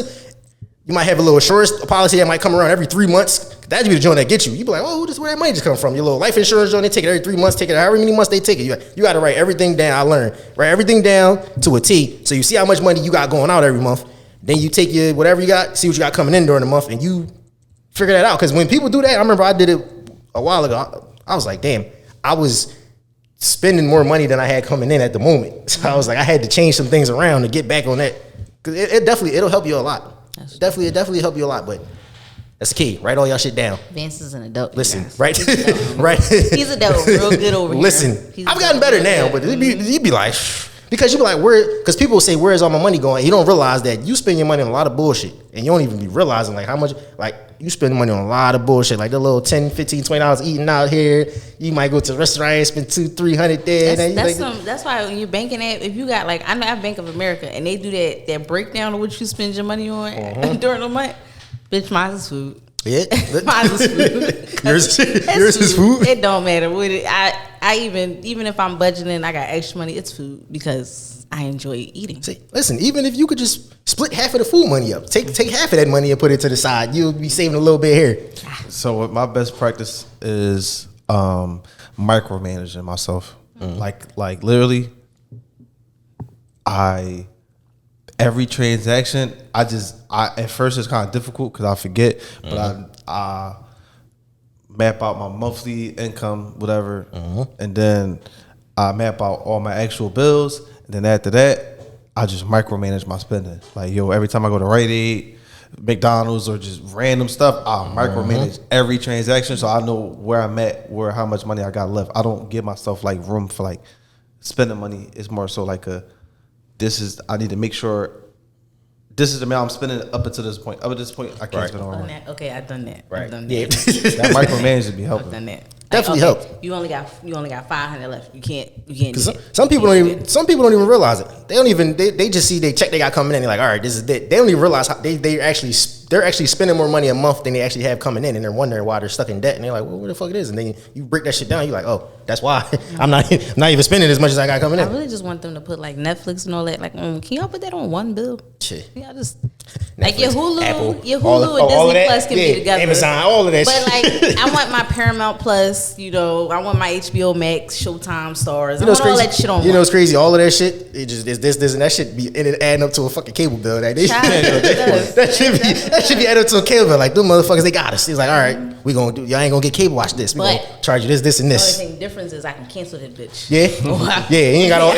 you might have a little insurance policy that might come around every 3 months. That'd be the joint that gets you. You be like, oh, where that money just come from? Your little life insurance joint, they take it every 3 months, take it however many months they take it. You got to write everything down. I learned. Write everything down to a T. So you see how much money you got going out every month. Then you take your whatever you got, see what you got coming in during the month, and you figure that out. Because when people do that, I remember I did it a while ago. I was like, damn, I was spending more money than I had coming in at the moment. So I was like, I had to change some things around to get back on that. Because it'll help you a lot. It definitely help you a lot, but that's the key. Write all y'all shit down. Vance is an adult. Listen, right? Right. He's a adult, real good over here. Listen, I've gotten better now, but you'd be like, because you be like, because people say, where's all my money going? You don't realize that you spend your money on a lot of bullshit, and you don't even be realizing like how much, like you spend money on a lot of bullshit, like the little $10, $15, $20 eating out here. You might go to a restaurant and spend $200-$300 there. That's why when you're banking at, if you got like, I know I Bank of America, and they do that breakdown of what you spend your money on during the month. Bitch, mine is food. Yeah, mine is food. yours is food. It don't matter what even if I'm budgeting, I got extra money. It's food because I enjoy eating. See, listen, even if you could just split half of the food money up, take half of that money and put it to the side, you'll be saving a little bit here. So what my best practice is micromanaging myself. Like literally, every transaction, at first it's kind of difficult because I forget, but I map out my monthly income, whatever, and then I map out all my actual bills, and then after that, I just micromanage my spending. Like, yo, every time I go to Rite Aid, McDonald's, or just random stuff, I micromanage every transaction so I know where I'm at, how much money I got left. I don't give myself like room for like spending money. It's more so like I need to make sure this is the amount I'm spending up until this point. Up at this point, I can't spend on that. Okay, I've done that. Right. I've done that. Yeah. That micromanaging be helping. I've done that. Definitely okay, help. You only got 500 left. You can't do that. Some people don't even realize it. They just see they check they got coming in. They're like, all right, this is it. They don't even realize how they're actually spending more money a month than they actually have coming in, and they're wondering why they're stuck in debt. And they're like, well, what the fuck it is? And then you break that shit down. You're like, oh, that's why I'm not even spending as much as I got coming in. I really just want them to put like Netflix and all that. Like, can y'all put that on one bill? Shit. Y'all just Netflix, like your Hulu, Apple, and Disney that, Plus can be together. Amazon, all of that. But shit. like, I want my Paramount Plus. I want my HBO Max, Showtime, Stars. I want crazy? all that shit on. You know what's crazy? All of that shit, it just is this, and that shit be adding up to a fucking cable bill. Like, that should be added up to a cable bill. Like, them motherfuckers, they got us. He's like, all right, y'all ain't gonna get cable watch this. We gonna charge you this, and this. The only difference is I can cancel that bitch. Yeah, you ain't got all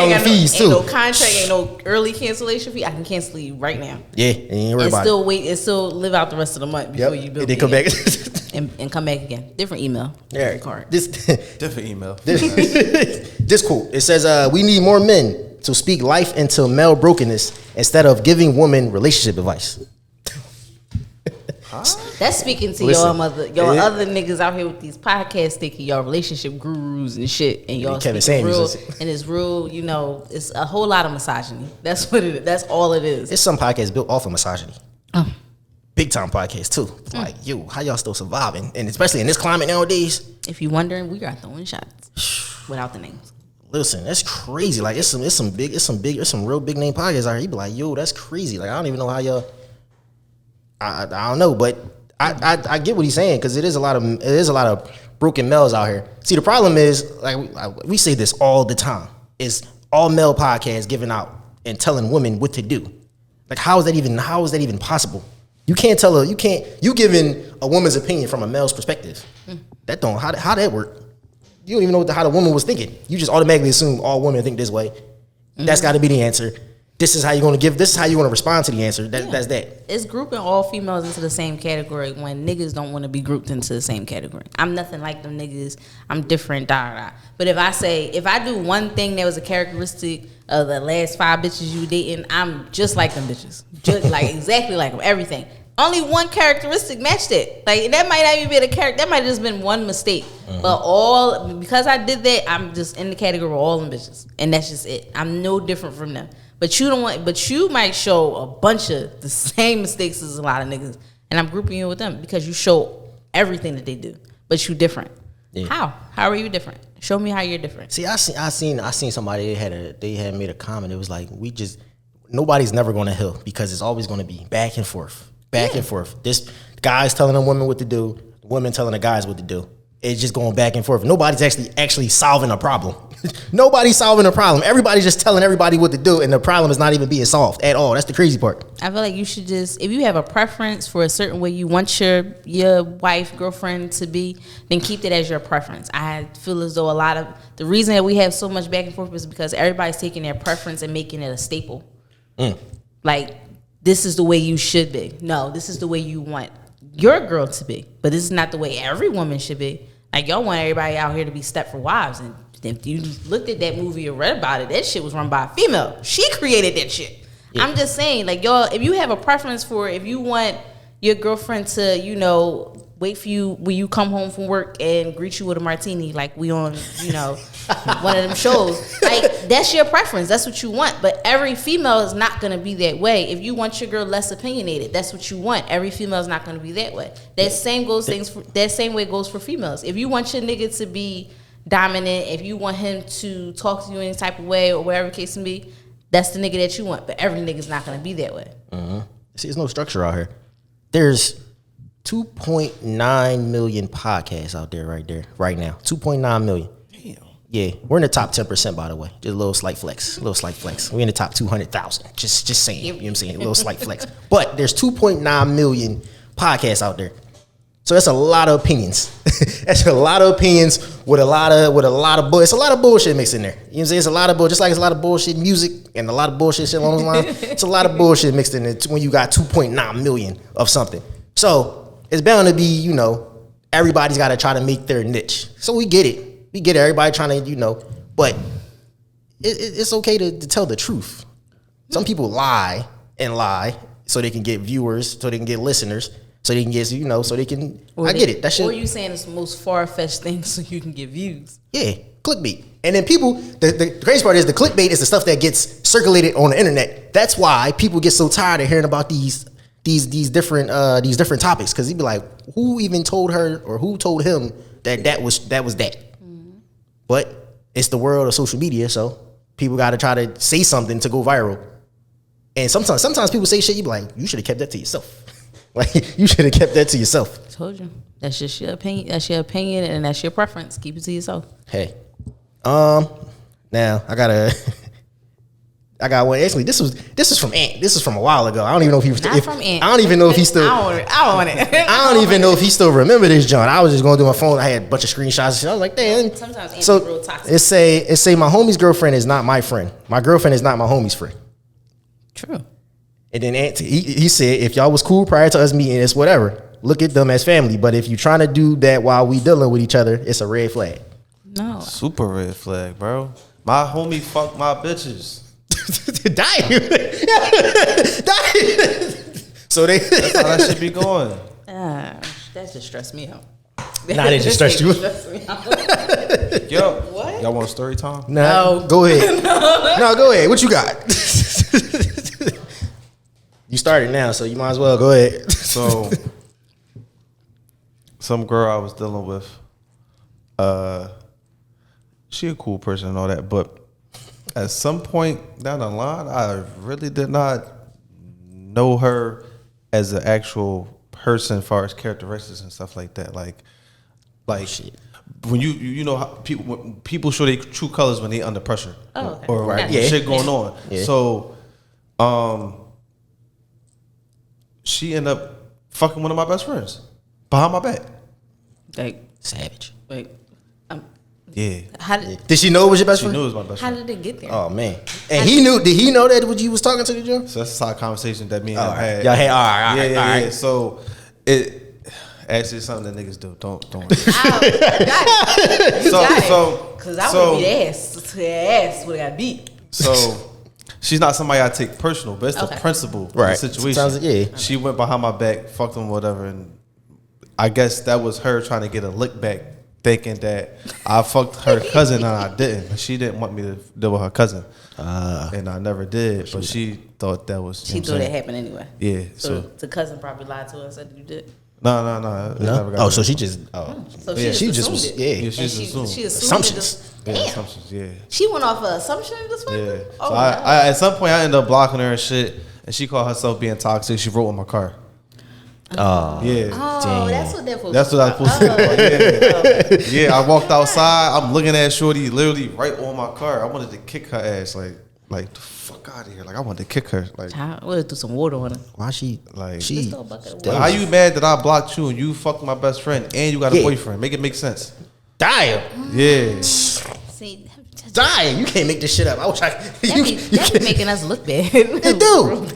the fees too. Ain't no contract, ain't no early cancellation fee. I can cancel you right now. Yeah, ain't worry about still wait and still live out the rest of the month before you build. They come back and come back again. Different email. Different card. Different email. This quote. It says, "We need more men to speak life into male brokenness instead of giving women relationship advice." That's speaking to y'all other niggas out here with these podcasts thinking y'all relationship gurus and shit, and y'all speaking real, and it's real. It's a whole lot of misogyny. That's what it is. That's all it is. It's some podcasts built off of misogyny. Big time podcasts too. Like, yo, how y'all still surviving? And especially in this climate nowadays. If you're wondering, we are throwing shots without the names. Listen, that's crazy. Like, it's some real big name podcasts out here. You be like, yo, that's crazy. Like, I don't even know how y'all. I don't know, but I get what he's saying, because it is a lot of broken males out here. See, the problem is, like we say this all the time, is all male podcasts giving out and telling women what to do. Like, how is that even possible? You can't tell you giving a woman's opinion from a male's perspective. That don't how that work. You don't even know how the woman was thinking. You just automatically assume all women think this way. That's got to be the answer. This is how you're going to respond to the answer. That's that. It's grouping all females into the same category when niggas don't want to be grouped into the same category. I'm nothing like them niggas. I'm different, da. But if I do one thing that was a characteristic of the last 5 bitches you dating, I'm just like them bitches. Just like exactly like them, everything. Only one characteristic matched it. Like, that might not even be a character. That might have just been one mistake. But because I did that, I'm just in the category of all them bitches. And that's just it. I'm no different from them. But you might show a bunch of the same mistakes as a lot of niggas, and I'm grouping you with them because you show everything that they do, but you different. Yeah. How are you different? Show me how you're different. See, I seen somebody they had made a comment. It was like, nobody's never going to heal because it's always going to be back and forth. This guy's telling a woman what to do, the women telling the guys what to do. It's just going back and forth. Nobody's actually solving a problem. Nobody's solving a problem. Everybody's just telling everybody what to do, and the problem is not even being solved at all. That's the crazy part. I feel like you should just, if you have a preference for a certain way you want your wife, girlfriend to be, then keep that as your preference. I feel as though a lot of the reason that we have so much back and forth is because everybody's taking their preference and making it a staple. Like, this is the way you should be. No, this is the way you want your girl to be. But this is not the way every woman should be. Like, y'all want everybody out here to be Stepford Wives, and if you looked at that movie or read about it, that shit was run by a female. She created that shit. Yeah. I'm just saying, like, y'all, if you have a preference for, if you want your girlfriend to, wait for you when you come home from work and greet you with a martini, like we on, one of them shows, like, that's your preference. That's what you want. But every female is not going to be that way. If you want your girl less opinionated, that's what you want. Every female is not going to be that way. That same way goes for females. If you want your nigga to be dominant, if you want him to talk to you any type of way or whatever the case may be, that's the nigga that you want. But every nigga's not gonna be that way. See, there's no structure out here. There's 2.9 million podcasts out there right now. 2.9 million. Damn. Yeah, we're in the top 10%, by the way. Just a little slight flex. We're in the top 200,000. Just saying. You know what I'm saying? A little slight flex. But there's 2.9 million podcasts out there. So that's a lot of opinions. That's a lot of opinions with a lot of it's a lot of bullshit mixed in there. You know what I'm saying? It's a lot of bullshit, just like it's a lot of bullshit music and a lot of bullshit shit along those lines. It's a lot of bullshit mixed in there when you got 2.9 million of something. So it's bound to be, you know, everybody's got to try to make their niche. So we get it. Everybody trying to, you know, but it's okay to tell the truth. Some people lie so they can get viewers, so they can get listeners. So they can get, you know, so they can. I get it. That shit. Or you saying it's the most far-fetched thing so you can get views? Yeah, clickbait. And then people, the crazy part is the clickbait is the stuff that gets circulated on the internet. That's why people get so tired of hearing about these different topics, because he'd be like, who even told her or who told him that was that? Mm-hmm. But it's the world of social media, so people got to try to say something to go viral. And sometimes people say shit, you be like, you should have kept that to yourself. Like, you should have kept that to yourself. I told you. That's just your opinion. That's your opinion, and that's your preference. Keep it to yourself. Hey. Now I got one. Actually, this is from Ant. This is from a while ago. I don't even know if he was from Ant. I don't even know if he still. I don't want it. I don't even know if he still remember this, John. I was just going through my phone. I had a bunch of screenshots and shit. I was like, damn. Sometimes Ant's real toxic. It say my homie's girlfriend is not my friend. My girlfriend is not my homie's friend. True. And then Ant, he said, if y'all was cool prior to us meeting, it's whatever. Look at them as family. But if you trying to do that while we dealing with each other, it's a red flag. No. Super red flag, bro. My homie fuck my bitches. So that's how that shit be going. That just stressed me out. Nah, they just stressed you. Yo, what? Y'all want story time? No. Go ahead. No, go ahead. What you got? You started now, so you might as well go ahead. So, some girl I was dealing with, she a cool person and all that, but at some point down the line, I really did not know her as an actual person as far as characteristics and stuff like that. Like shit. When you know how people show their true colors when they under pressure. Oh, okay. Or right, shit going on. Yeah. So, she ended up fucking one of my best friends behind my back. Like, savage. Like, yeah. Did she know it was your best friend? She knew it was my best friend. How did it get there? Oh man. And he knew. Did he know that when you was talking to the Joe? So that's a side conversation that me and him had. Y'all had all right. So it actually something that niggas do. Don't. Because I would beat ass would have got beat. So. She's not somebody I take personal, but it's the principle of the situation. She went behind my back, fucked him, whatever, and I guess that was her trying to get a lick back, thinking that I fucked her cousin and I didn't. She didn't want me to deal with her cousin, and I never did. But she thought that was. She thought it happened anyway. Yeah. So the cousin probably lied to her and said you did. No. So she just. So she just was. Yeah. She assumed. She assumptions. Assumptions. Yeah. She went off an assumption. Yeah. So I at some point I ended up blocking her and shit, and she called herself being toxic. She wrote in my car. Oh. Yeah. Oh, damn. that's what that was. That's what I was supposed to do. Yeah. I walked outside. I'm looking at Shorty literally right on my car. I wanted to kick her ass. Like the fuck out of here. Like I wanted to kick her. Like I would have threw some water on her. Why she like she? How you mad that I blocked you and you fucked my best friend and you got a boyfriend? Make it make sense. Damn. Yeah. See, damn, you can't make this shit up. I wish I you be making us look bad. It do.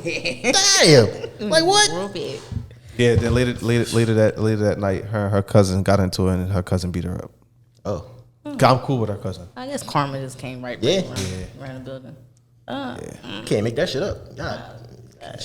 Damn. Like what? Real bad. Yeah, then later that night, her cousin got into it and her cousin beat her up. Oh. I'm cool with her cousin. I guess karma just came right around the building. Can't make that shit up. God.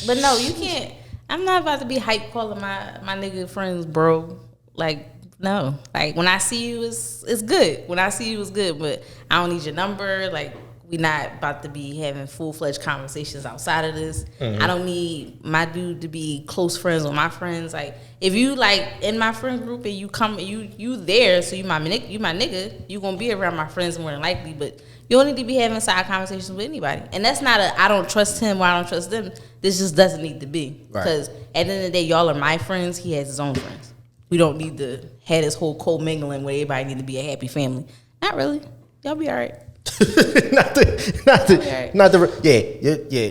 But no, you can't. I'm not about to be hype calling my nigga friends bro. Like, no. Like, when I see you, it's good. When I see you, it's good. But I don't need your number. Like, We not about to be having full-fledged conversations outside of this. I don't need my dude to be close friends with my friends. Like, if you like in my friend group and you come, you there, so you my nigga, you gonna be around my friends more than likely. But you don't need to be having side conversations with anybody. And that's not I don't trust him or I don't trust them. This just doesn't need to be. Because at the end of the day, y'all are my friends. He has his own friends. We don't need to have this whole co-mingling where everybody need to be a happy family. Not really. Y'all be all right.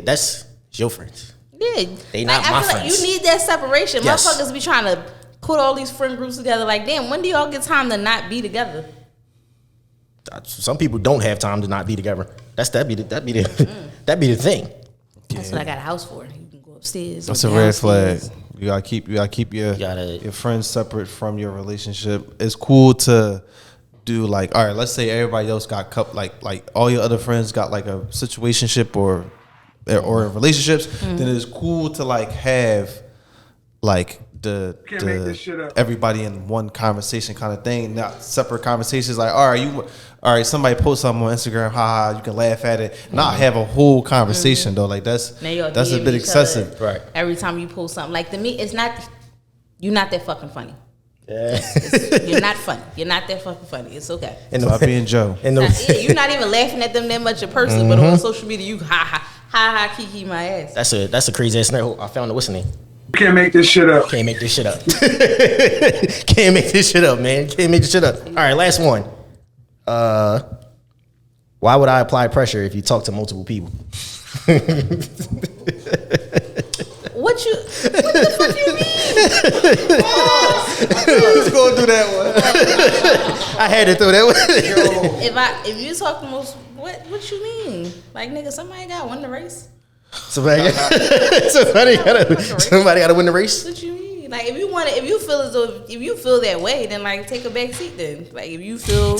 That's your friends. Yeah, they not my friends. Like you need that separation. Yes. Motherfuckers be trying to put all these friend groups together. Like, damn, when do y'all get time to not be together? Some people don't have time to not be together. That'd be the thing. That's what I got a house for. You can go upstairs. That's a red flag. You gotta keep your friends separate from your relationship. It's cool to do like, all right, let's say everybody else got like all your other friends got like a situationship or relationships, then it's cool to like have like the everybody in one conversation kind of thing, not separate conversations. Like, all right, somebody post something on Instagram, haha, you can laugh at it, not have a whole conversation though. Like that's a bit excessive, right? Every time you post something, like to me, you're not that fucking funny. Yeah. You're not funny. You're not that fucking funny. It's okay. Stop being Joe. You're not even laughing at them that much in person, but on social media, you ha kiki my ass. That's a crazy ass scenario. I found what's the name? You can't make this shit up. Can't make this shit up. Can't make this shit up, man. Can't make this shit up. All right, last one. Why would I apply pressure if you talk to multiple people? What the fuck you mean? Who's gonna do that one? I had to throw that one. If you talk to most, what you mean? Like, nigga, somebody got to win the race. Somebody gotta win the race. What you mean? Like, if you feel as though if you feel that way, then like take a back seat. Then like if you feel,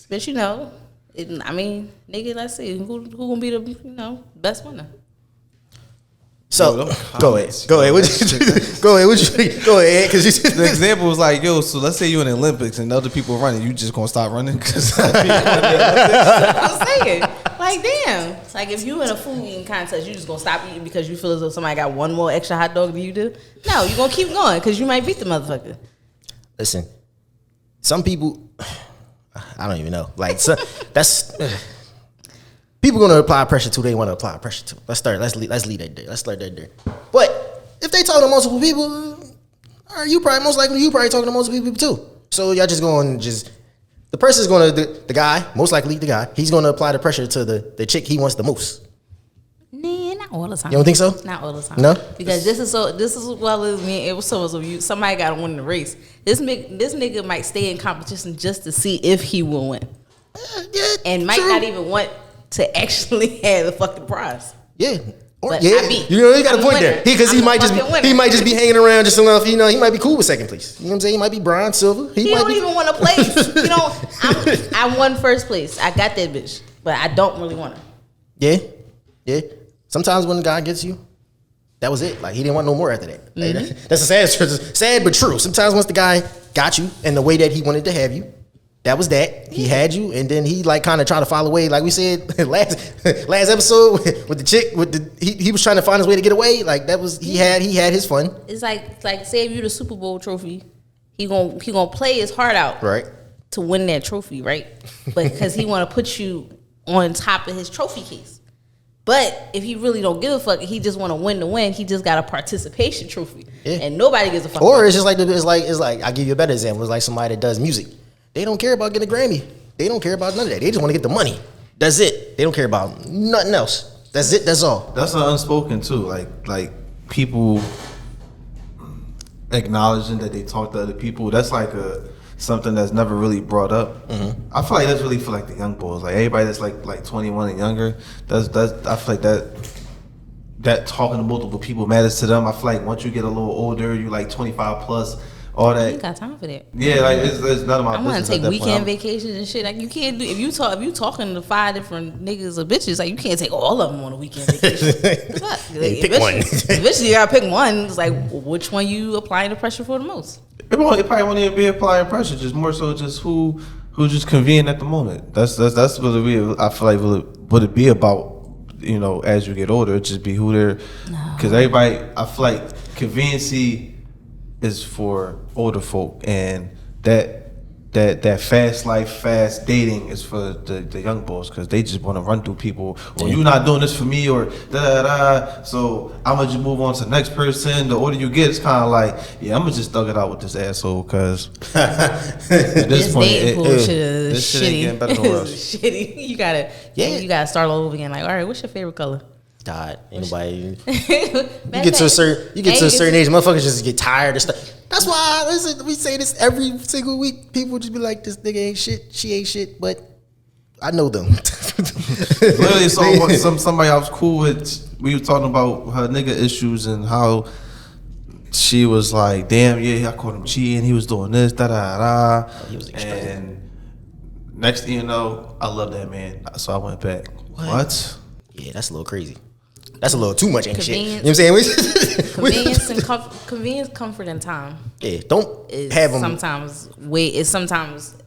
but you know, nigga, let's see who gonna be the best winner. So go ahead. Go ahead. Go ahead. Because the example was like, yo. So let's say you're in the Olympics and other people running, you just gonna stop running? Because I'm saying, like, damn. It's like if you in a food eating contest, you just gonna stop eating because you feel as though somebody got one more extra hot dog than you do. No, you gonna keep going because you might beat the motherfucker. Listen, some people, I don't even know. Like, so that's. People gonna apply pressure to they want to apply pressure to. Let's leave that there. Let's start that there. But if they talk to multiple people, you probably talking to multiple people too. So y'all just going the person's gonna the guy, most likely the guy, he's gonna apply the pressure to the chick he wants the most. Nah, not all the time. You don't think so? Not all the time. No, because this is well as me. It was so as you. Somebody got to win the race. This nigga might stay in competition just to see if he will win, and might not even want to actually have the fucking prize. Yeah. But you got a point there. Because he might just be hanging around just enough. He might be cool with second place. You know what I'm saying? He might be bronze, silver. He don't even want to place. I won first place. I got that bitch, but I don't really want her. Yeah. Sometimes when the guy gets you, that was it. Like he didn't want no more after that. Like, that's a sad but true. Sometimes once the guy got you and the way that he wanted to have you, that was that. He had you, and then he like kind of tried to follow away, like we said last episode with the chick. He was trying to find his way to get away. Like that was he had his fun. It's like say if you the Super Bowl trophy, he gonna play his heart out to win that trophy, right? But because he want to put you on top of his trophy case. But if he really don't give a fuck, he just want to win the win. He just got a participation trophy, and nobody gives a fuck. Or it's just like it's like I'll give you a better example. It's like somebody that does music. They don't care about getting a Grammy. They don't care about none of that. They just want to get the money. That's it. They don't care about nothing else. That's it. That's all. That's unspoken too. Like people acknowledging that they talk to other people. That's like something that's never really brought up. Mm-hmm. I feel like that's really for like the young boys. Like everybody that's like 21 and younger. I feel like that talking to multiple people matters to them. I feel like once you get a little older, you like 25 plus. All that. You got time for that. Yeah, like it's none of my business. I want to take weekend vacations and shit. Like you can't do if you talking to 5 different niggas or bitches. Like you can't take all of them on a weekend vacation. Pick one. Eventually, you gotta pick one. It's like which one you applying the pressure for the most. It probably won't even be applying pressure. Just more so, just who who's just convenient at the moment. That's what it be. I feel like would it be about, as you get older, it just be who they're, because everybody, I feel like conveniency is for older folk, and that fast life, fast dating is for the young boys, because they just want to run through people. Or you're not doing this for me, or da. So I'm gonna just move on to the next person. The older you get, it's kind of like, I'm gonna just thug it out with this asshole, because at this point, this shit ain't getting better for us. Shitty. You gotta start all over again. Like, all right, what's your favorite color? God, anybody. you get to a certain age, motherfuckers just get tired of stuff. That's why we say this every single week. People just be like, "This nigga ain't shit, she ain't shit," but I know them. Literally, somebody I was cool with. We were talking about her nigga issues and how she was like, "Damn, I caught him cheating. He was doing this, da." He was extreme. And next thing you know, I love that man, so I went back. What? Yeah, that's a little crazy. That's a little too much ain't shit. You know what I'm saying? Convenience, comfort, and time. Yeah, don't have them. Sometimes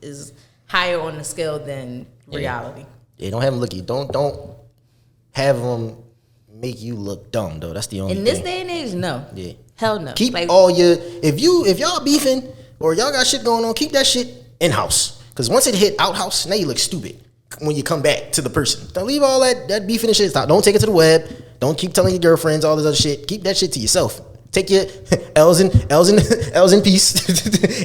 is higher on the scale than reality. Yeah, don't have them look you. Don't have them make you look dumb though. That's the only thing. In this day and age, no. Yeah. Hell no. Keep all your if y'all beefing or y'all got shit going on, keep that shit in house. Cause once it hit out house, now you look stupid when you come back to the person. Don't leave all that beefing and shit. Stop. Don't take it to the web. Don't keep telling your girlfriends all this other shit. Keep that shit to yourself. Take your L's in peace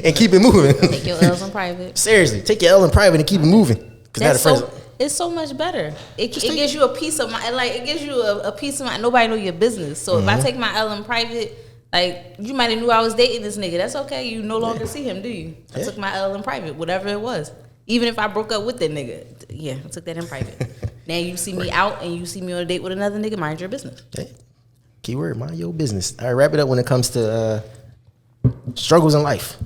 and keep it moving. Take your L's in private. Seriously, take your L in private and keep it moving. It's so much better. It gives you a peace of mind. Like, it gives you a peace of mind. Nobody know your business. So if I take my L in private, like, you might have knew I was dating this nigga. That's okay. You no longer see him, do you? I took my L in private, whatever it was. Even if I broke up with that nigga, I took that in private. Now you see me out and you see me on a date with another nigga, mind your business. Hey, keyword, mind your business. All right, wrap it up when it comes to struggles in life.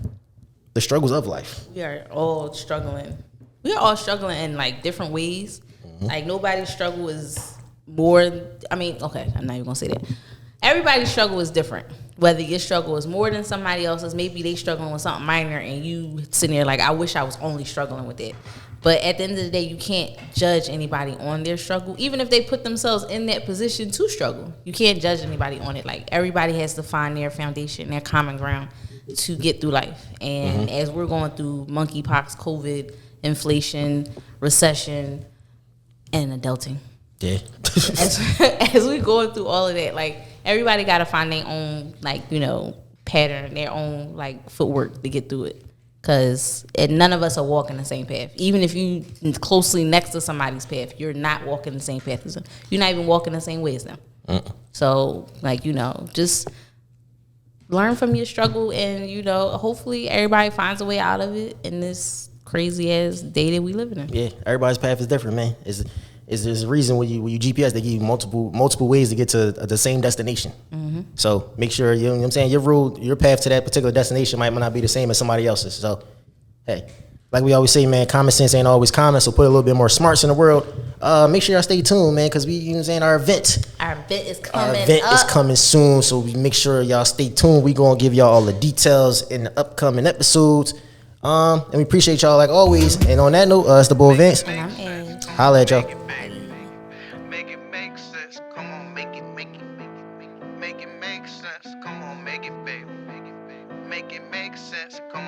The struggles of life. We are all struggling. We are all struggling in, like, different ways. Like, nobody's struggle is more, okay, I'm not even gonna say that. Everybody's struggle is different. Whether your struggle is more than somebody else's, maybe they struggling with something minor and you sitting there like, I wish I was only struggling with it. But at the end of the day, you can't judge anybody on their struggle, even if they put themselves in that position to struggle. You can't judge anybody on it. Like, everybody has to find their foundation, their common ground to get through life. And as we're going through monkeypox, COVID, inflation, recession, and adulting. Yeah. as we going through all of that, like, everybody got to find their own, like, pattern, their own, like, footwork to get through it. Because none of us are walking the same path. Even if you closely next to somebody's path, you're not walking the same path as them. You're not even walking the same way as them. So, like, just learn from your struggle and, hopefully everybody finds a way out of it in this crazy-ass day that we living in. Yeah, everybody's path is different, man. There's a reason when you GPS, they give you multiple ways to get to the same destination. So make sure, you know what I'm saying, your path to that particular destination might not be the same as somebody else's. So, hey, like we always say, man, common sense ain't always common, so put a little bit more smarts in the world. Make sure y'all stay tuned, man, because our event is coming soon, so we make sure y'all stay tuned. We gonna give y'all all the details in the upcoming episodes. And we appreciate y'all like always. And on that note, it's the boy Vince. And I'm Ann. Holla at y'all. Make it make sense. Come on, make it make it make sense. Come on, make it, baby. Make it make sense. Come